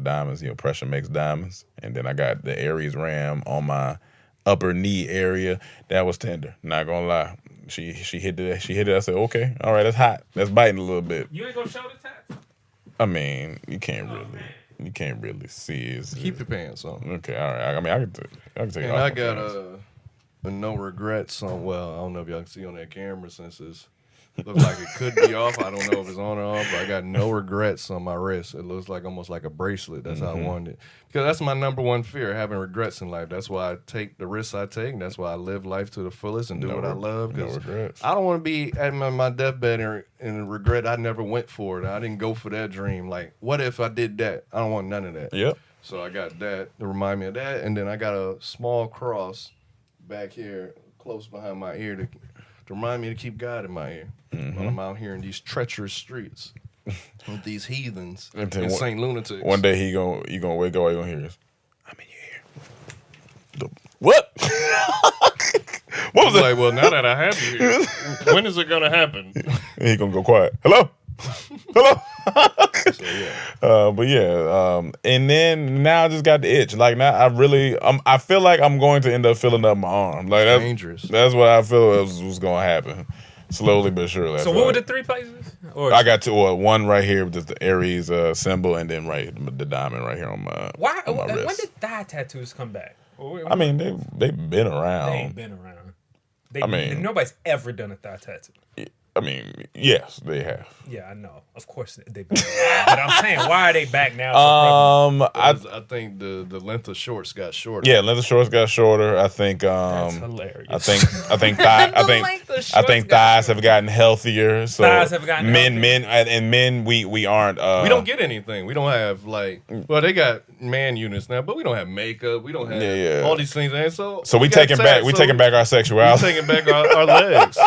C: diamonds, pressure makes diamonds, and then I got the Aries ram on my upper knee area. That was tender. Not gonna lie. She hit it. I said, okay, all right, that's hot. That's biting a little bit.
F: You ain't gonna show the tattoo?
C: I mean, you can't really see it.
B: Keep your pants on.
C: Okay, all right. I mean, I can take it
B: And
C: off.
B: I
C: my
B: got
C: pants.
B: a no regrets on. Well, I don't know if y'all can see on that camera since it's looks like it could be off. I don't know if it's on or off, but I got no regrets on my wrist. It looks like almost like a bracelet. That's how I wanted it. Because that's my number one fear, having regrets in life. That's why I take the risks I take. And that's why I live life to the fullest and do what I love.
C: No
B: 'Cause
C: regrets.
B: I don't want to be at my deathbed and regret I never went for it. I didn't go for that dream. Like, what if I did that? I don't want none of that.
C: Yep.
B: So I got that to remind me of that. And then I got a small cross back here close behind my ear to remind me to keep God in my ear when I'm out here in these treacherous streets with these heathens
C: And
B: and
C: then
B: Saint lunatics.
C: One day you gonna wake up, you gonna hear this. I'm in your ear. What? What was
B: I was
C: that?
B: like, well, now that I have you here, when is it gonna happen?
C: And he gonna go quiet. Hello. Hello.
B: So yeah.
C: But yeah, and then now I just got the itch. Like now, I feel like I'm going to end up filling up my arm. Like that's
B: Dangerous.
C: That's what I feel was going to happen, slowly but surely.
F: So what were the 3 places? Or
C: I got one right here with the Aries symbol, and then the diamond right here on my
F: why?
C: on my
F: When
C: wrist.
F: did thigh tattoos come back?
C: I mean, they've been around.
F: They ain't been around.
C: I mean-
F: nobody's ever done a thigh tattoo.
C: I mean, yes, they have.
F: Yeah, I know. Of course they've been around. But I'm saying, why are they back now? so
B: I think the length of shorts got shorter.
C: Yeah, leather shorts got shorter. I think
F: That's hilarious.
C: I think thighs have gotten healthier. So
F: Thighs have gotten
C: men we aren't
B: We don't get anything. We don't have well, they got man units now, but we don't have makeup. We don't have all these things. And so
C: we
B: got
C: taking back our
B: we
C: sexuality.
B: taking back our legs.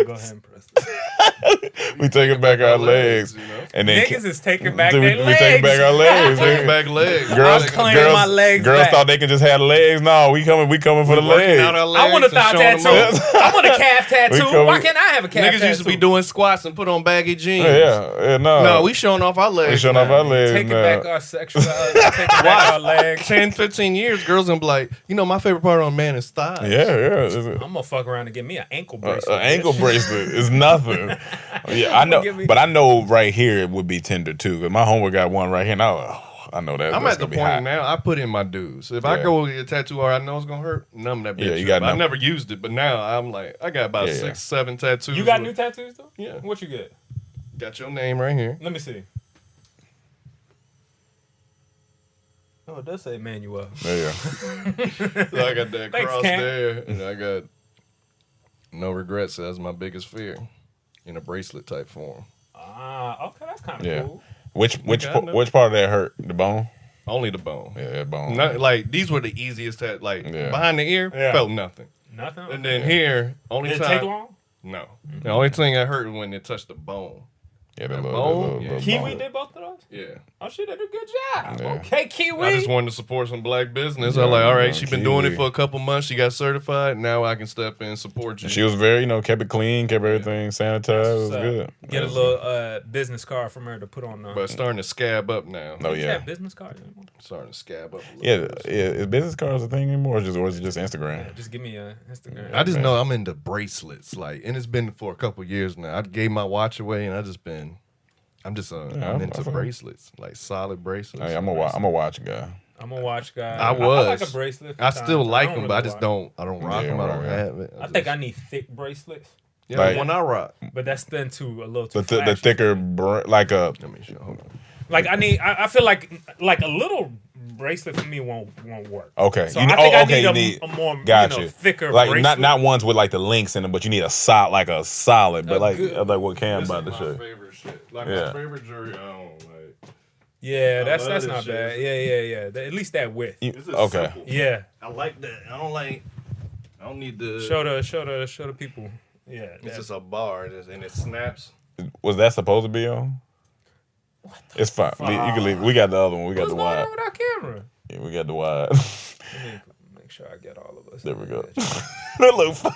F: Go ahead and press it.
C: We taking back our legs.
B: You know?
C: And then
F: Niggas is taking back
C: we
F: their legs.
C: taking back our legs.
B: Taking back legs.
C: Girls,
F: claiming my legs
C: girls
F: back.
C: thought they could just have legs. No, we coming for the
B: Working
C: legs.
B: out our legs
F: I want a
B: and
F: thigh
B: showing them
F: tattoo.
B: off.
F: I want a calf tattoo.
C: come-
F: Why can't I have a calf tattoo?
B: Niggas used to be doing squats and put on baggy jeans.
C: Yeah, no.
B: No, we showing off our legs.
C: we showing
B: now.
C: off our legs.
F: taking
C: now.
F: back our sexuality, taking back our legs.
B: 10, 15 years, girls gonna be like, my favorite part on a man is thighs.
C: Yeah.
F: I'm gonna fuck around and get me an ankle bracelet.
C: An ankle bracelet is nothing. Yeah, I know, but I know right here it would be tender too. Cause my homework got one right here. And I know that.
B: I'm
C: that's
B: at the
C: gonna be
B: point
C: hot.
B: now. I put in my dues. If I
C: Yeah.
B: go get a tattoo or I know it's gonna hurt, numb that bitch.
C: Yeah, you got
B: up. I
C: numb.
B: never used it, but now I'm like, I got about
C: Yeah,
B: 6, 7 tattoos.
F: You got new tattoos though?
B: Yeah.
F: What you get?
B: Got your name right here.
F: Let me see. Oh, it does say Emmanuel.
C: There you go.
B: So I got that
F: Thanks,
B: cross
F: Cam.
B: there, and I got no regrets. That's my biggest fear in a bracelet type form.
F: Ah, okay, that's kind of
C: Yeah.
F: cool.
C: Which
B: I know.
C: which part of that hurt? The bone?
B: Only the bone.
C: Yeah, that bone.
B: Not, like these were the easiest
C: Yeah.
B: behind the ear,
F: Yeah.
B: felt nothing.
F: Nothing.
B: And then here, only
F: Did it
B: time.
F: take long?
B: No. The only thing I hurt was when it touched the bone.
C: Yeah, that
B: That
C: little,
B: bone?
C: that little,
B: Yeah.
C: little
F: Kiwi
C: bone.
F: did both of those?
B: Yeah.
F: Oh shit, they do a good job.
C: Yeah.
F: Okay, Kiwi.
B: I just wanted to support some black business.
C: Yeah,
B: I'm like, all right,
C: yeah,
B: she's been doing
C: Kiwi.
B: it for a couple months. She got certified. Now I can step in and support you.
C: She was very, kept it clean, kept everything sanitized. It was
F: So,
C: good.
F: Get a little business card from her to put on.
B: But it's starting to scab up now.
C: Oh
F: Does she
C: yeah,
F: have business cards anymore?
B: Starting to scab up a little
C: yeah.
B: bit.
C: Is business cards a thing anymore, or is it just Instagram?
F: Yeah, just give me a Instagram.
B: I just know I'm into bracelets, and it's been for a couple years now. I gave my watch away, and I'm
C: I
B: into
C: feel-
B: bracelets, like solid bracelets.
C: Hey, I'm a watch guy.
F: I'm a watch guy.
B: I
F: like
B: was.
F: a bracelet.
B: I
F: from
B: still
F: time.
B: like
F: don't
B: them, but I
F: really
B: just
F: rock.
B: don't. I don't rock
C: Yeah,
B: them. I don't
C: right.
B: have it.
F: I think I need thick bracelets,
B: Yeah,
C: Like-
B: the one I rock.
F: but that's then too a little too.
C: The
F: flashy.
C: thicker, like a
B: Let me show. Hold on.
F: Like I need. I feel like a little bracelet for me won't work.
C: okay.
F: So I think I need
C: you
F: a more
C: got you.
F: thicker
C: like
F: bracelet.
C: not ones with like the links in them, but you need a solid, but
F: A
C: like
F: good-
C: like what Cam
B: This
C: about to
B: is
C: show.
B: my favorite shit. Like
C: Yeah.
B: my favorite jewelry. I don't like.
F: Yeah,
B: I
F: that's
B: love this
F: not
B: shit.
F: bad. Yeah. At least that width.
B: This is
C: Okay.
B: simple.
F: Yeah.
B: I like that. I don't need the.
F: Show the people. Yeah.
B: It's
F: that's-
B: just a bar, and it snaps.
C: Was that supposed to be on? It's fine. You can leave. We got the other one. We got
F: What's
C: the
F: going
C: wide.
F: on with our camera?
C: Yeah, we got the wide.
F: Let me make sure I get all of us.
C: There we go. That look fine.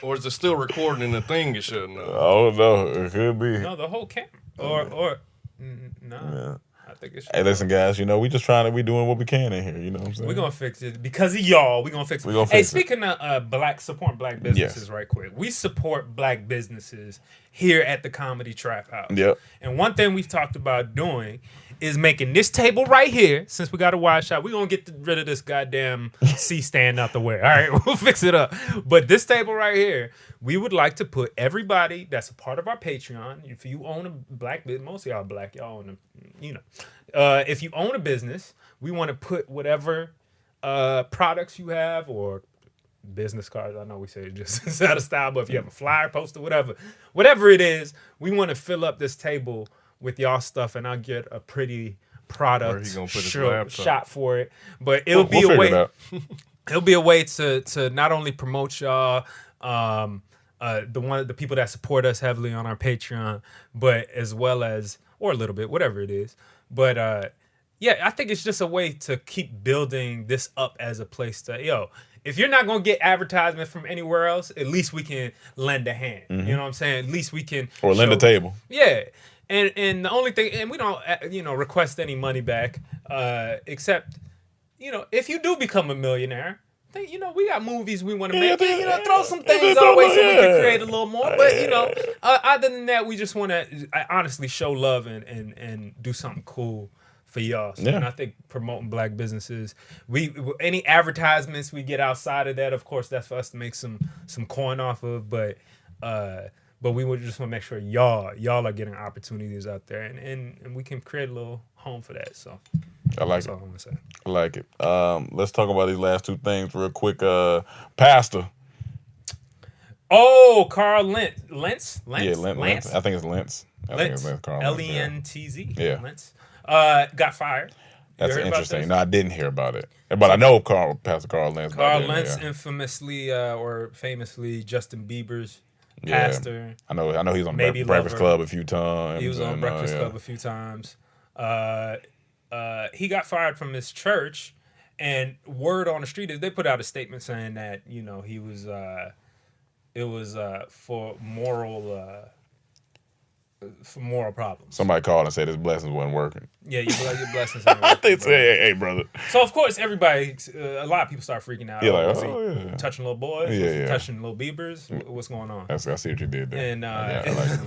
B: Or is it still recording in the thing you shouldn't know?
C: Oh no, it could be.
F: No, the whole camera. Or no.
C: Yeah.
F: I think it's.
C: Hey, listen, guys. We just we doing what we can in here. You know what I'm saying?
F: We're gonna fix it because of y'all. We're gonna fix it.
C: We gonna
F: Hey,
C: fix it.
F: speaking of support black businesses,
C: Yes.
F: right quick. We support black businesses here at the Comedy Trap House.
C: Yep.
F: And one thing we've talked about doing is making this table right here. Since we got a wide shot, we're gonna get rid of this goddamn C stand out the way. All right, we'll fix it up. But this table right here, we would like to put everybody that's a part of our Patreon. If you own a black business, most of y'all black, y'all own if you own a business, we want to put whatever products you have or business cards. I know we say it just it's out of style, but if you have a flyer, poster, whatever it is, we want to fill up this table with y'all stuff, and I'll get a pretty product
B: Where he gonna put his laptop?
F: shot for it. But it'll be
C: We'll
F: a
C: figure it
F: way.
C: out.
F: It'll be a way to not only promote y'all, the people that support us heavily on our Patreon, but as well as or a little bit, whatever it is. But yeah, I think it's just a way to keep building this up as a place to if you're not gonna get advertisement from anywhere else, at least we can lend a hand. You know what I'm saying? At least we can
C: Or lend a table.
F: Yeah. And the only thing, and we don't request any money back, except if you do become a millionaire. We got movies we want to make. Throw some things our way so we can create a little more. But other than that, we just want to honestly show love and do something cool for y'all. So, and I think promoting black businesses, any advertisements we get outside of that, of course, that's for us to make some coin off of. But we would just want to make sure y'all are getting opportunities out there, and we can create a little home for that. So.
C: I like
F: That's
C: it.
F: all I'm gonna say.
C: I like it. Let's talk about these last two things real quick. Pastor.
F: Oh, Carl Lentz.
C: Yeah, Lentz. I think it's Lentz. I think it's Lentz. Carl
F: Lentz.
C: Yeah.
F: Lentz. Got fired.
C: That's interesting. No, I didn't hear about it, but I know Pastor Carl Lentz.
F: Carl Lentz, infamously or famously Justin Bieber's pastor.
C: I know he's on
F: Maybe
C: Breakfast
F: lover.
C: Club a few times.
F: He was on Breakfast Club a few times. He got fired from his church, and word on the street is they put out a statement saying that he was it was for moral problems.
C: Somebody called and said his blessings wasn't working.
F: Yeah, your blessings. Ain't working,
C: They say, hey, brother.
F: So of course everybody, a lot of people start freaking out.
C: Yeah, like,
F: Was he touching little boys?
C: Yeah,
F: Was he
C: yeah.
F: touching little Biebers? What's going on?
C: I see what you did there.
F: And
C: I like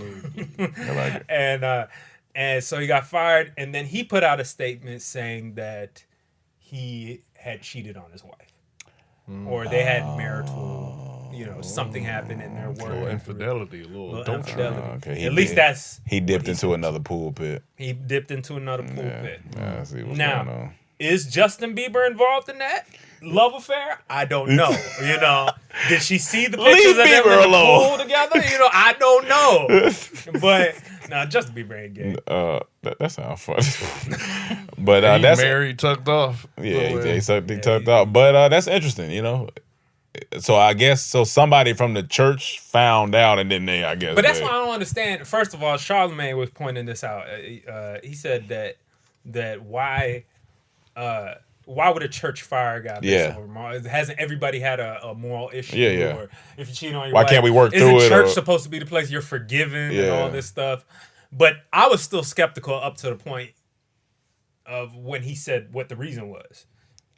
C: it. I like it.
F: And so he got fired, and then he put out a statement saying that he had cheated on his wife, or they had marital, something happened in their
B: A
F: work.
B: little infidelity, a little adultery.
F: Infidelity.
C: Okay.
F: At least that's
C: he dipped into another pool pit.
F: he dipped into another pool pit.
C: Yeah, I see what's
F: Now,
C: going on.
F: is Justin Bieber involved in that love affair? I don't know. Did she see the pictures
C: Leave
F: of them in
C: Bieber
F: the
C: alone.
F: pool together? I don't know. But no, Justin Bieber ain't gay.
C: That sounds funny. But
B: He
C: that's
B: married, tucked off.
C: yeah, he tucked out. But that's interesting, So I guess somebody from the church found out, and then I guess.
F: But that's why I don't understand. First of all, Charlemagne was pointing this out. He said that why would a church fire a guy?
C: Yeah.
F: Hasn't everybody had a moral issue?
C: Yeah, yeah.
F: Or if you cheat on your
C: Why
F: wife,
C: can't we work
F: isn't
C: through it,
F: church
C: or-
F: supposed to be the place you're forgiven and
C: Yeah.
F: all this stuff? But I was still skeptical up to the point of when he said what the reason was.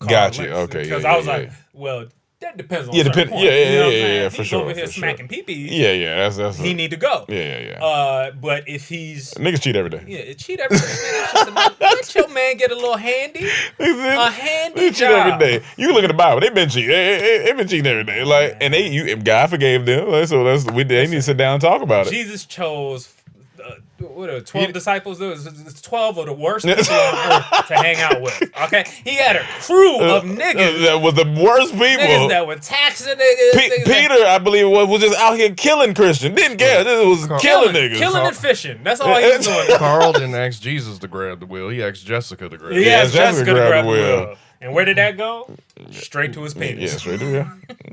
C: Gotcha. Okay,
F: Because
C: yeah,
F: I was
C: yeah,
F: like,
C: yeah.
F: well, that depends on
C: Yeah,
F: certain
C: depend-
F: points.
C: yeah, yeah,
F: You know what I'm
C: yeah,
F: saying?
C: yeah,
F: If
C: for
F: he's
C: sure,
F: over here
C: for sure.
F: smacking pee-pees,
C: Yeah, that's
F: he need to go.
C: Yeah.
F: But if he's
C: Niggas cheat every day.
F: yeah, cheat every day, man. That's just enough. Let your man get a little handy, a handy
C: They cheat
F: job.
C: every day. You can look at the Bible. They've been cheating. They've been cheating every day. Like, and God forgave them. Like, so they need to sit down and talk about it.
F: Jesus chose 12 disciples. There was 12 of the worst people on earth to hang out with. Okay, he had a crew of niggas.
C: That was the worst people.
F: Niggas that were taxing niggas. niggas that-
C: Peter, I believe, was just out here killing Christians. Didn't care. This was killing niggas.
F: killing and fishing. That's all he was doing.
B: Carl didn't ask Jesus to grab the wheel. He asked Jessica to grab the
F: He
B: wheel.
F: asked Jessica to grab the
C: wheel.
F: wheel. And where did that go? Straight to his penis.
C: Yeah, straight to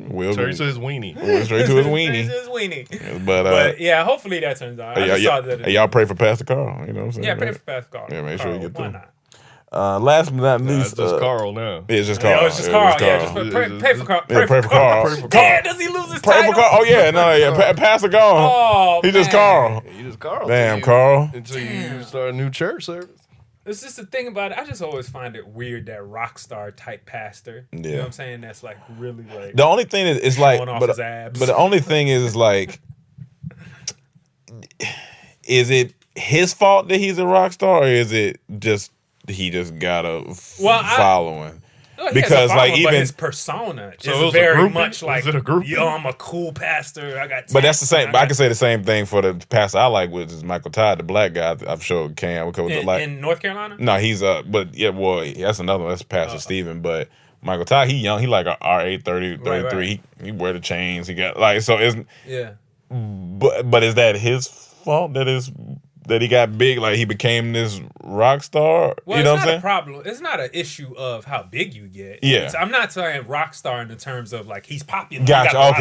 C: Will.
B: Straight to his weenie.
C: Straight to his
F: Straight
C: weenie.
F: to his weenie.
C: But
F: yeah, hopefully that turns out. I just saw that.
C: y'all pray for Pastor Carl. You know what I'm saying?
F: Yeah, pray for Pastor Carl.
C: Yeah, make sure you get
F: Why
C: through.
F: not?
C: Last but not
B: Nah,
C: least,
B: it's just Carl now.
C: Yeah, it's just Carl.
F: Yeah, it's just Carl. Yeah, just pray for Carl.
C: Yeah, pray for Carl.
F: Yeah, does he lose his
C: Pray
F: title?
C: for Carl. Oh yeah, no, yeah. Pastor Carl.
F: Oh,
C: He just
F: man.
C: Carl.
B: You just Carl.
C: Damn,
B: until
C: Carl.
B: Until you start a new church service.
F: It's just the thing about it. I just always find it weird that rock star type pastor. You know what I'm saying? That's like really like
C: The only thing is like,
F: showing off
C: but
F: his abs.
C: the only thing is like, is it his fault that he's a rock star, or is it just he just got a following?
F: Well,
C: because like
F: but
C: even
F: his persona
B: So it
F: is
B: was a
F: very
B: groupie?
F: much like,
B: Was it a groupie?
F: yo, I'm a cool pastor. I got.
C: But that's the same.
F: tats,
C: But I can say the same thing for the pastor I like, which is Michael Todd, the black guy. I've showed Cam
F: in North Carolina.
C: No, he's but yeah, well, that's another one. That's Pastor Stephen. But Michael Todd, he young. He like a R8 30, 33.
F: Right.
C: He wear the chains. He got like so. It's
F: Yeah.
C: but is that his fault that he got big? Like he became this rock star.
F: Well,
C: you know
F: it's
C: what
F: not
C: I'm
F: a problem. It's not an issue of how big you get.
C: Yeah.
F: I'm not saying rock star in the terms of like he's popular.
C: Gotcha.
F: He got a lot of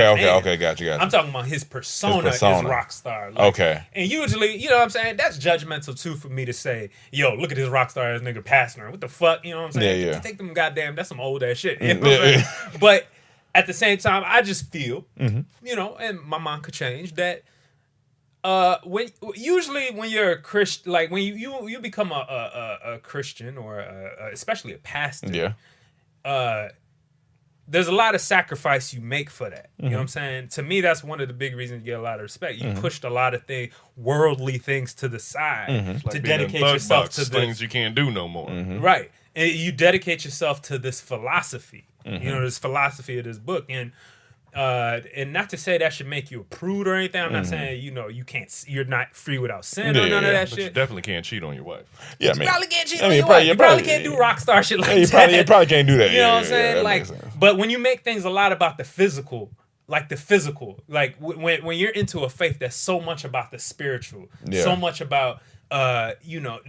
C: Okay.
F: fans.
C: Gotcha.
F: I'm talking about his persona, is rock star. Like,
C: Okay.
F: And usually, you know what I'm saying? That's judgmental too for me to say, yo, look at this rock star ass nigga pastor. What the fuck? You know what I'm saying?
C: Yeah.
F: Take them goddamn, that's some old ass shit. You know what I'm saying? But at the same time, I just feel,
C: Mm-hmm.
F: you know, and my mind could change that. When you're a Christian, like when you become a Christian or especially a pastor, there's a lot of sacrifice you make for that. You know what I'm saying? To me, that's one of the big reasons you get a lot of respect. You pushed a lot of worldly things to the side to dedicate yourself to
B: things you can't do no more.
F: right. And you dedicate yourself to this philosophy. You know, this philosophy of this book, and not to say that should make you a prude or anything. I'm not saying you're not free without sin or none of that
B: But
F: shit.
B: you definitely can't cheat on your wife.
C: Yeah, I
F: You
C: mean,
F: probably can't cheat
C: I
F: on
C: mean,
F: your
C: probably-
F: wife. You
C: you
F: probably
C: probably-
F: can't do rock star shit like
C: you
F: that.
C: probably can't do that.
F: You know
C: Yeah,
F: what I'm saying?
C: that
F: Like,
C: makes sense.
F: but when you make things a lot about the physical, like when you're into a faith that's so much about the spiritual, so much about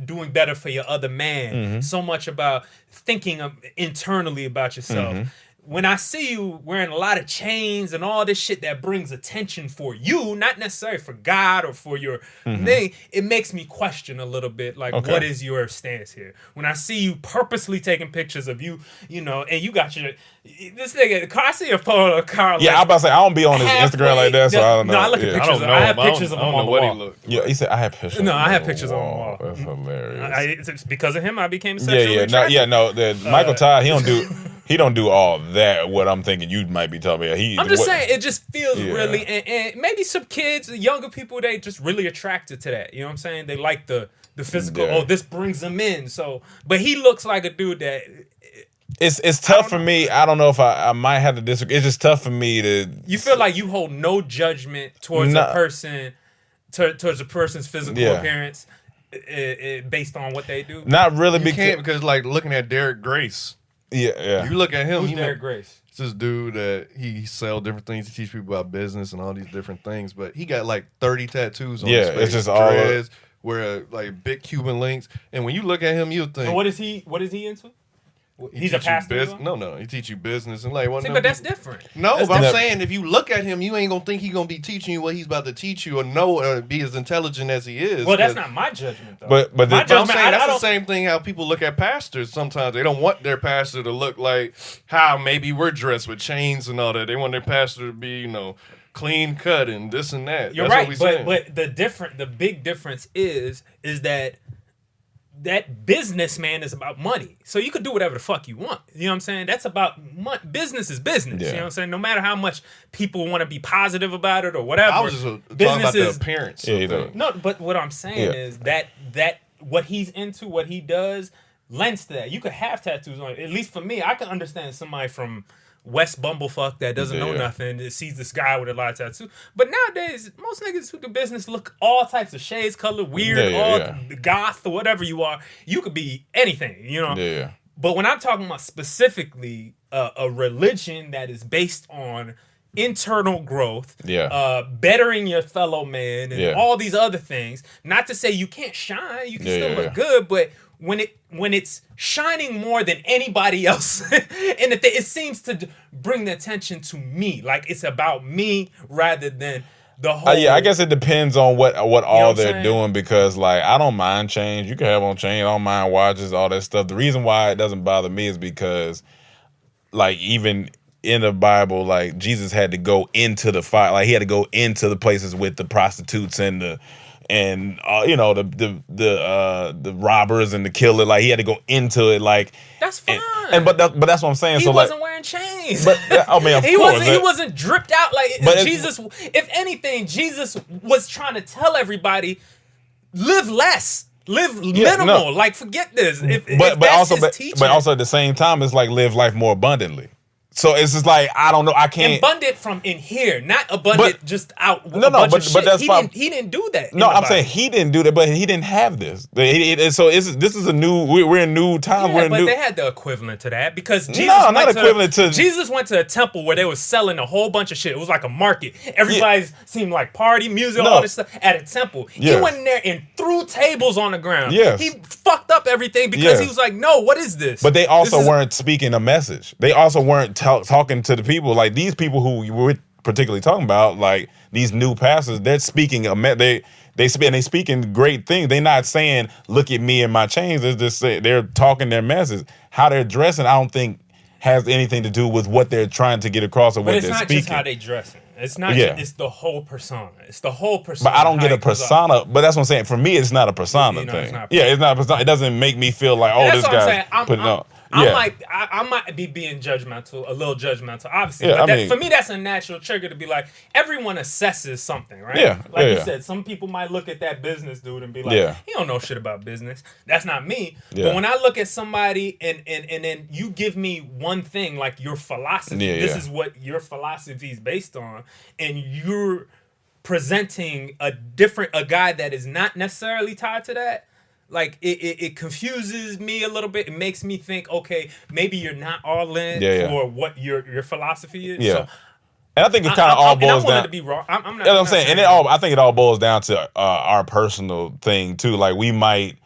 F: doing better for your other man, so much about thinking internally about yourself. When I see you wearing a lot of chains and all this shit that brings attention for you, not necessarily for God or for your thing, it makes me question a little bit, like, what is your stance here? When I see you purposely taking pictures of you, and you got this nigga, I see a photo of Carl.
C: Yeah, I'm about to say, I don't be on his Instagram like that, so I don't know.
F: No, I look at
C: Yeah.
F: pictures.
B: I don't know.
F: I have
B: him.
F: pictures of
B: I
F: him
B: don't
F: on
B: know
F: the
B: what
F: wall.
B: he looked.
C: Yeah, he said I have pictures.
F: No, I have
C: on
F: pictures on the wall.
C: That's hilarious.
F: It's because of him I became
C: Yeah,
F: sexually attracted.
C: Michael Todd, he don't do all that. What I'm thinking you might be talking about.
F: I'm just saying, it just feels really, and maybe some kids, younger people, they just really attracted to that. You know what I'm saying? They like the physical.
C: Yeah.
F: Oh, this brings them in. So, but he looks like a dude that.
C: It's tough for me. I don't know if I might have to disagree. It's just tough for me to.
F: You feel like you hold no judgment towards a person, towards a person's physical appearance, based on what they do.
C: Not really,
B: You can't, because like looking at Derek Grace.
C: Yeah.
B: You look at him.
F: Who's Derek Grace?
B: It's this dude that he sell different things to teach people about business and all these different things. But he got like 30 tattoos on his face.
C: it's just all
B: dreads, wear like big Cuban links. And when you look at him, you think,
F: And what is he into? He's a
B: teach you
F: pastor.
B: No, he teach you business and like one.
F: See,
B: of
F: but
B: them
F: that's
B: people-
F: different.
B: No,
F: That's
B: but I'm
C: different.
B: saying if you look at him, you ain't gonna think he's gonna be teaching you what he's about to teach you or know or be as intelligent as he is.
F: Well, that's
B: 'cause-
F: not my judgment, though.
C: But
F: my
C: the-
B: But I'm
F: judgment,
B: saying
F: I
B: that's the
F: don't.
B: same thing how people look at pastors. Sometimes they don't want their pastor to look like how maybe we're dressed with chains and all that. They want their pastor to be, clean cut and this and that.
F: You're
B: That's
F: right,
B: what we saying.
F: but the big difference is that businessman is about money. So you could do whatever the fuck you want. You know what I'm saying? That's about business is business.
C: Yeah.
F: You know what I'm saying? No matter how much people want to be positive about it or whatever.
B: I was just talking about the
F: is-
B: appearance.
C: Yeah,
B: of
C: you know.
B: things.
F: No, but what I'm saying is that what he's into, what he does, lends to that. You could have tattoos on it. At least for me, I can understand somebody from West Bumblefuck that doesn't know
C: Yeah.
F: nothing, that sees this guy with a lot of tattoos. But nowadays, most niggas who do business look all types of shades, color, weird, goth or whatever you are. You could be anything,
C: Yeah.
F: But when I'm talking about specifically a religion that is based on internal growth, bettering your fellow man, and all these other things. Not to say you can't shine, you can still look good, but when it's shining more than anybody else, and it seems to bring the attention to me, like it's about me rather than the whole.
C: I guess it depends on what all
F: what
C: they're
F: I'm saying?
C: doing, because like I don't mind chains. You can have on chain. I don't mind watches, all that stuff. The reason why it doesn't bother me is because like even in the Bible, like Jesus had to go into the fire, like he had to go into the places with the prostitutes and the robbers and the killer. Like he had to go into it. Like
F: that's fine.
C: But that's what I'm saying.
F: He
C: so
F: wasn't
C: like,
F: wearing chains.
C: but I mean, of
F: he
C: course,
F: he wasn't dripped out like
C: but
F: Jesus. If anything, Jesus was trying to tell everybody, live less. Live minimal.
C: no.
F: Like forget this. If
C: but
F: that's
C: also
F: his
C: but
F: teaching,
C: also at the same time, it's like live life more abundantly. So it's just like I don't know. I can't.
F: abundant from in here, not abundant just out.
C: No, but that's
F: he
C: fine.
F: He didn't do that.
C: No,
F: in the
C: I'm saying
F: Bible.
C: he didn't do that, but he didn't have this. So this is a new. We're in new times.
F: Yeah,
C: we're in
F: but
C: new.
F: they had the equivalent to that because Jesus
C: not
F: went
C: equivalent to-
F: Jesus went to a temple where they was selling a whole bunch of shit. It was like a market. Everybody seemed like party music, all this stuff at a temple.
C: Yes.
F: He went in there and threw tables on the ground.
C: Yes.
F: He fucked up everything because
C: Yes.
F: he was like, "No, what is this?"
C: But they also
F: This is-
C: weren't speaking a message. They also weren't talking to the people. Like these people who we're particularly talking about, like these new pastors, they're speaking they speaking great things. They're not saying, "Look at me and my chains." They're just saying, they're talking their message. How they're dressing, I don't think has anything to do with what they're trying to get across or
F: But
C: what
F: it's
C: they're
F: not
C: speaking.
F: just how they dressing. It's not.
C: Yeah.
F: It's the whole persona. It's the whole persona.
C: But I don't
F: how
C: get a
F: it comes off.
C: persona. But that's what I'm saying. For me, it's not a persona
F: You know,
C: thing.
F: it's not-
C: Yeah, it's not a persona. It doesn't make me feel like, oh,
F: That's
C: this
F: what I'm
C: guy's
F: saying.
C: putting on.
F: I might be being judgmental, a little judgmental, obviously.
C: Yeah,
F: but
C: I mean-
F: for me, that's a natural trigger to be like, everyone assesses something, right?
C: Yeah,
F: Like you
C: yeah.
F: said, some people might look at that business dude and be like,
C: Yeah.
F: he don't know shit about business. That's not me.
C: Yeah.
F: But when I look at somebody and then you give me one thing, like your philosophy,
C: Yeah,
F: this
C: yeah.
F: is what your philosophy is based on, and you're presenting a guy that is not necessarily tied to that. Like it confuses me a little bit. It makes me think, okay, maybe you're not all in
C: Yeah, yeah.
F: for what your philosophy is.
C: Yeah.
F: So
C: And I think it kind of all
F: and I
C: boils
F: wanted
C: down.
F: to be wrong. I'm not.
C: That's what I'm
F: not
C: saying. And I think it all boils down to our personal thing too. Like we might,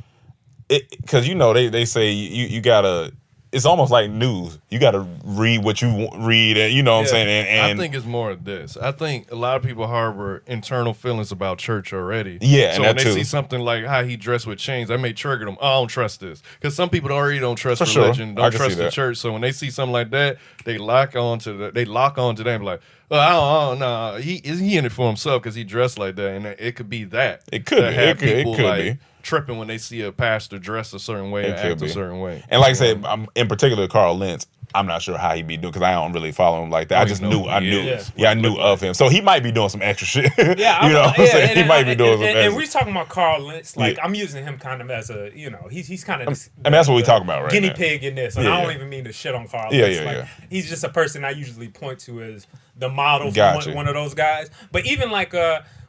C: because they say you gotta. It's almost like news. You gotta read what you read, and you know what I'm saying. And
B: I think it's more of this. I think a lot of people harbor internal feelings about church already.
C: Yeah,
B: So
C: and
B: when
C: that
B: they
C: too.
B: see something like how he dressed with chains, that may trigger them. Oh, I don't trust this, because some people already don't trust
C: For sure.
B: religion,
C: I
B: don't
C: can
B: trust
C: see
B: the
C: that.
B: church. So when they see something like that, they lock on to that. They lock on to that and be like, oh, I don't know. He in it for himself because he dressed like that, and it could be that.
C: It could
B: that
C: be.
B: have
C: It
B: people
C: could
B: like
C: be.
B: tripping when they see a pastor dress a certain way
C: It
B: and
C: could
B: act
C: be.
B: a certain way.
C: And like I said, in particular, Carl Lentz, I'm not sure how he be doing because I don't really follow him like that. I
B: you
C: just
B: know
C: knew,
B: who
C: I
B: he
C: knew,
B: is.
C: yeah, I knew of him. So he might be doing some extra shit.
F: Yeah,
C: you know what I'm saying? He might be doing some
F: and
C: extra.
F: we're talking about Carl Lentz. Like
C: Yeah.
F: I'm using him kind of as a, he's kind of.
C: And that's what we talking about right
F: guinea
C: now.
F: pig in this, and
C: Yeah,
F: I don't
C: yeah.
F: even mean to shit on Carl.
C: Yeah,
F: Lentz.
C: yeah,
F: Like,
C: yeah.
F: He's just a person I usually point to as the model for
C: Gotcha.
F: one of those guys. But even like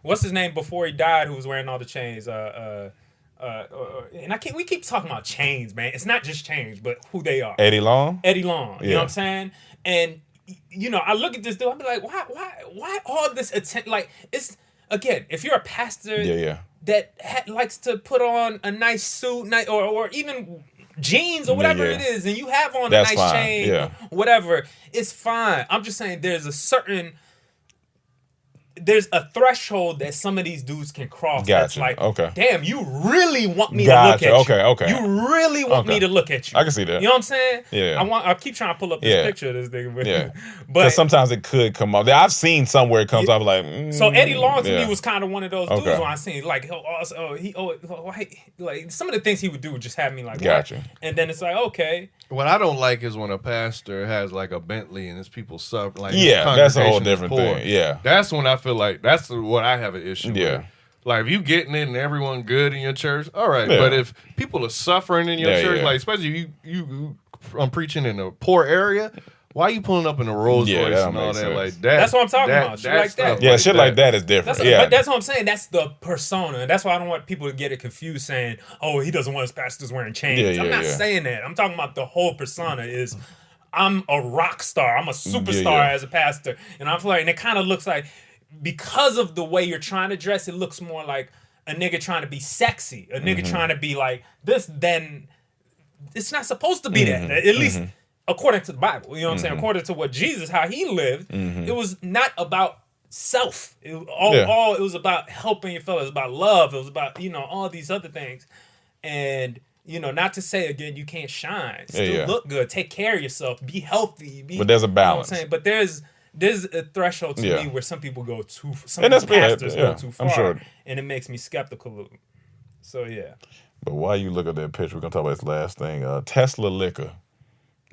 F: what's his name before he died, who was wearing all the chains? And we keep talking about chains, man. It's not just chains, but who they are.
C: Eddie Long?
F: Eddie Long. You know
C: Yeah.
F: what I'm saying? And I look at this dude, I be like, why all this attention? Like, it's again, if you're a pastor
C: Yeah.
F: that likes to put on a nice suit, or even jeans or whatever
C: Yeah.
F: it is, and you have on
C: That's
F: a nice
C: fine,
F: chain,
C: yeah.
F: whatever, it's fine. I'm just saying there's a threshold that some of these dudes can cross. That's
C: Gotcha.
F: like,
C: Okay.
F: damn, you really want me
C: Gotcha.
F: to look at you.
C: Okay.
F: You really want
C: Okay.
F: me to look at you.
C: I can see that.
F: You know what I'm saying?
C: Yeah.
F: I keep trying to pull up this
C: Yeah.
F: picture of this nigga. But,
C: Yeah.
F: but
C: Because sometimes it could come off. I've seen somewhere it comes off like.
F: so Eddie Long to
C: yeah.
F: me was kind of one of those dudes
C: Okay.
F: when I seen like like some of the things he would do would just have me like,
C: Gotcha.
F: what? And then it's like, okay,
B: What I don't like is when a pastor has like a Bentley and his people suffer. Like his
C: Yeah, that's a whole
B: congregation is
C: different
B: poor.
C: thing. Yeah.
B: That's when I feel like that's what I have an issue
C: Yeah.
B: with. Like if you getting it and everyone good in your church, all right.
C: Yeah.
B: But if people are suffering in your
C: Yeah,
B: church,
C: yeah.
B: like especially you I'm preaching in a poor area, why you pulling up in a Rolls
C: Yeah,
B: Royce
C: that
B: and all
C: makes
B: that?
C: sense.
B: Like that.
F: That's what I'm talking about, shit like
B: stuff
F: that.
C: Yeah, shit like that is different.
F: that's
C: yeah.
F: but that's what I'm saying. That's the persona. And that's why I don't want people to get it confused saying, oh, he doesn't want his pastors wearing chains.
C: Yeah,
F: I'm
C: yeah,
F: not
C: yeah.
F: saying that. I'm talking about the whole persona is I'm a rock star. I'm a superstar
C: yeah.
F: as a pastor. And I feel like, and it kind of looks like, because of the way you're trying to dress, it looks more like a nigga trying to be sexy, a nigga trying to be like this, then it's not supposed to be that. At least according to the Bible. You know what I'm saying? According to what Jesus, how he lived, it was not about self. It was about helping your fellows, it was about love. It was about, all these other things. And, not to say again, you can't shine. Still look good. Take care of yourself. Be healthy.
C: But there's a balance.
F: You know what I'm saying? But there's a threshold to
C: Yeah.
F: me where some people go too. Some
C: And that's
F: pastors
C: fair,
F: go
C: yeah,
F: too
C: I'm
F: far,
C: sure.
F: and it makes me skeptical. So yeah,
C: But while you look at that picture, we're going to talk about this last thing. Tesla liquor.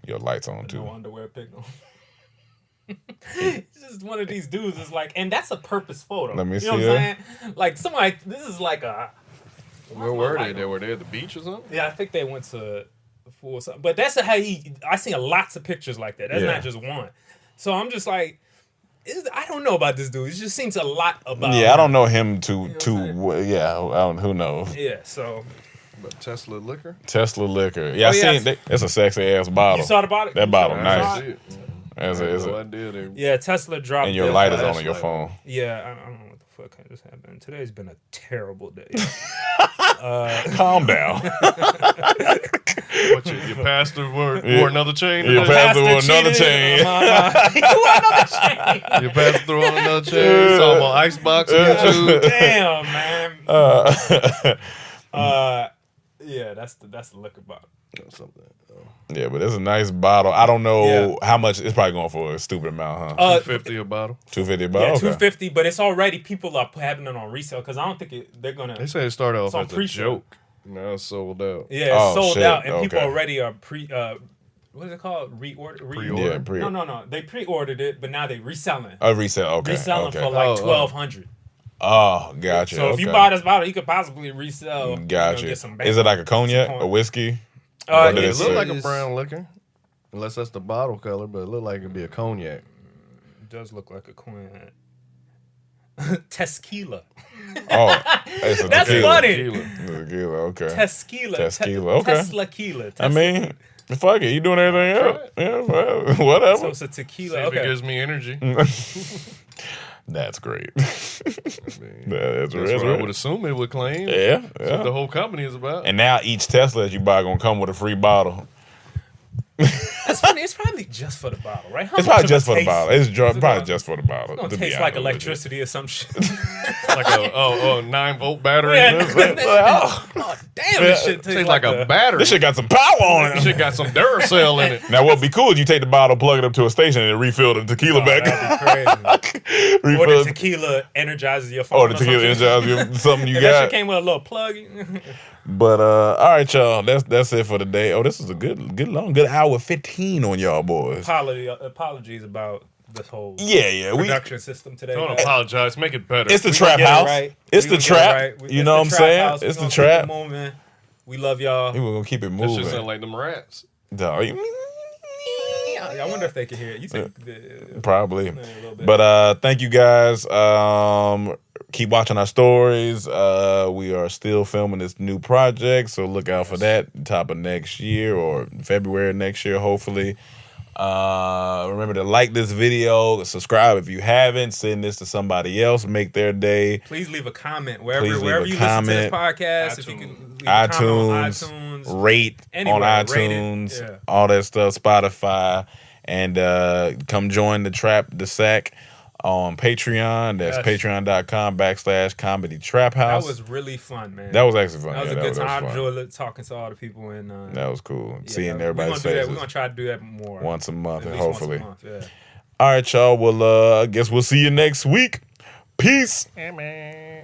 C: Your lights on, too.
F: no underwear pic. It's just one of these dudes is like, and that's a purpose photo.
C: Let me
F: you
C: see
F: know what
C: it.
F: I'm saying? Like somebody, this is like a.
B: Where were they? They were they at the beach or something?
F: Yeah, I think they went to for something. But that's how I seen lots of pictures like that. That's
C: Yeah.
F: not just one. So I'm just like, I don't know about this dude. It just seems a lot about.
C: Yeah, I don't know him too.
F: what I'm
C: Yeah, who knows?
F: Yeah, so
B: But Tesla liquor?
C: Tesla liquor. Yeah, I
F: Oh, yeah.
C: seen it's a sexy ass bottle.
F: you saw the bottle.
C: That bottle,
F: You saw
C: nice.
F: it?
C: It's
B: I
C: a-
B: had
C: it's
B: no
C: a-
B: idea they
F: Yeah, Tesla dropped.
C: and your
F: their-
C: light is on your
B: flashlight.
C: phone.
F: Yeah, I don't know what the fuck just happened. Today's been a terrible day.
C: Calm down.
B: What your pastor wore another chain?
C: Your
B: today?
C: pastor wore another
F: cheated.
C: chain.
F: He wore another chain.
B: Your pastor threw on another chain. Saw him on Icebox on YouTube.
F: Damn, man. Yeah, that's the liquor bottle.
B: Or something.
C: Yeah, but it's a nice bottle. I don't know how much. It's probably going for a stupid amount, huh?
B: $250 a bottle.
C: $250 a
F: Yeah,
C: bottle. Okay.
F: $250, but it's already people are having it on resale because I don't think they're gonna.
B: They say it started off
F: It's on
B: as a
F: pre-sale.
B: joke. Now it's sold out.
F: Yeah, it's
C: Oh,
F: sold
C: shit.
F: out, and people
C: Okay.
F: already are what is it called?
B: Pre-order?
C: Yeah,
F: No. They pre-ordered it, but now they reselling.
C: Resale. Okay.
F: Reselling
C: okay.
F: for like
B: Oh, oh.
F: $1,200.
C: Oh, gotcha.
F: So if you
C: okay.
F: buy this bottle, you could possibly resell.
C: Gotcha.
F: Get some
C: Is it like a cognac,
F: some
C: a whiskey?
F: Uh,
C: What did
B: It
C: it
B: looked
C: say?
B: like a brown liquor. Unless that's the bottle color, but it looked like it'd be a cognac.
F: It does look like a queen. Tequila.
C: Oh, it's a
F: That's
C: tequila.
F: funny.
B: Tequila.
C: Tequila, okay.
F: Tequila.
C: Tequila, okay.
F: Tesla-quila.
C: I mean, fuck it. You doing everything else? Yeah, well,
F: So
C: whatever.
F: it's a tequila.
B: See if it
F: Okay.
B: gives me energy.
C: That's great.
B: I mean,
C: That's
B: that's what I would assume it would claim.
C: Yeah,
B: That's what the
C: yeah.
B: whole company is about.
C: And now each Tesla that you buy gonna come with a free bottle.
F: That's funny. It's probably just for the bottle, right? How
C: It's
F: much
C: probably
F: of
C: just
F: it
C: for the
F: tastes-
C: bottle. It's
F: is it
C: probably
F: gonna-
C: just for the bottle.
F: It's gonna
C: to be
F: taste like
C: honest with you.
F: electricity or some shit.
B: like a 9-volt battery.
F: Oh, damn, this shit tastes
B: Tastes like a battery.
C: This shit got some power on
B: This
C: it.
B: shit got some Duracell in it.
C: Now, what'd be cool is you take the bottle, plug it up to a station, and refill the tequila back.
F: That'd be crazy. Or
C: Refill
F: the tequila energizes your phone.
C: or the tequila energizes you- something you
F: If that
C: got.
F: shit came with a little plug.
C: But all right, y'all. That's it for today. Oh, this is a good hour 15 on y'all boys.
F: Apologies about this whole
C: Yeah, we.
F: production system today.
B: Don't
F: guys.
B: apologize. Make it better.
C: It's the
F: We
C: trap
F: gonna get it
C: house.
F: right.
C: It's
F: We
C: the
F: gonna get it
C: trap.
F: right.
C: You
F: It's
C: know
F: the
C: what I'm
F: trap
C: saying?
F: house. We
C: It's the
F: gonna keep
C: trap.
F: it moving. We love y'all.
C: We're gonna keep it
B: That shit
C: moving.
B: sound like them rats.
C: Dog,
F: I wonder if they can hear it. You think?
C: Probably.
F: a little bit.
C: But thank you guys. Keep watching our stories. We are still filming this new project, so look out for that top of next year or February next year, hopefully. Remember to like this video, subscribe if you haven't, send this to somebody else, make their day.
F: Please leave a comment
C: Please leave
F: wherever
C: a
F: you listen to this
C: comment.
F: podcast. If you can leave a comment on iTunes,
C: rate
F: anywhere,
C: on
F: rate it.
C: iTunes,
F: Yeah.
C: all that stuff, Spotify, and come join the sack on Patreon. That's
F: Yes.
C: patreon.com/comedytraphouse.
F: that was really fun, man.
C: That was actually fun.
F: That was
C: Yeah,
F: a good time. I
C: fun.
F: enjoyed talking to all the people and
C: That was cool.
F: yeah,
C: Seeing
F: we're
C: everybody's
F: gonna do that.
C: faces
F: We're gonna try to do that more
C: once a month,
F: At
C: and
F: least once a
C: hopefully.
F: month, yeah.
C: All right, y'all. Well, I guess we'll see you next week. Peace.
B: Hey, man.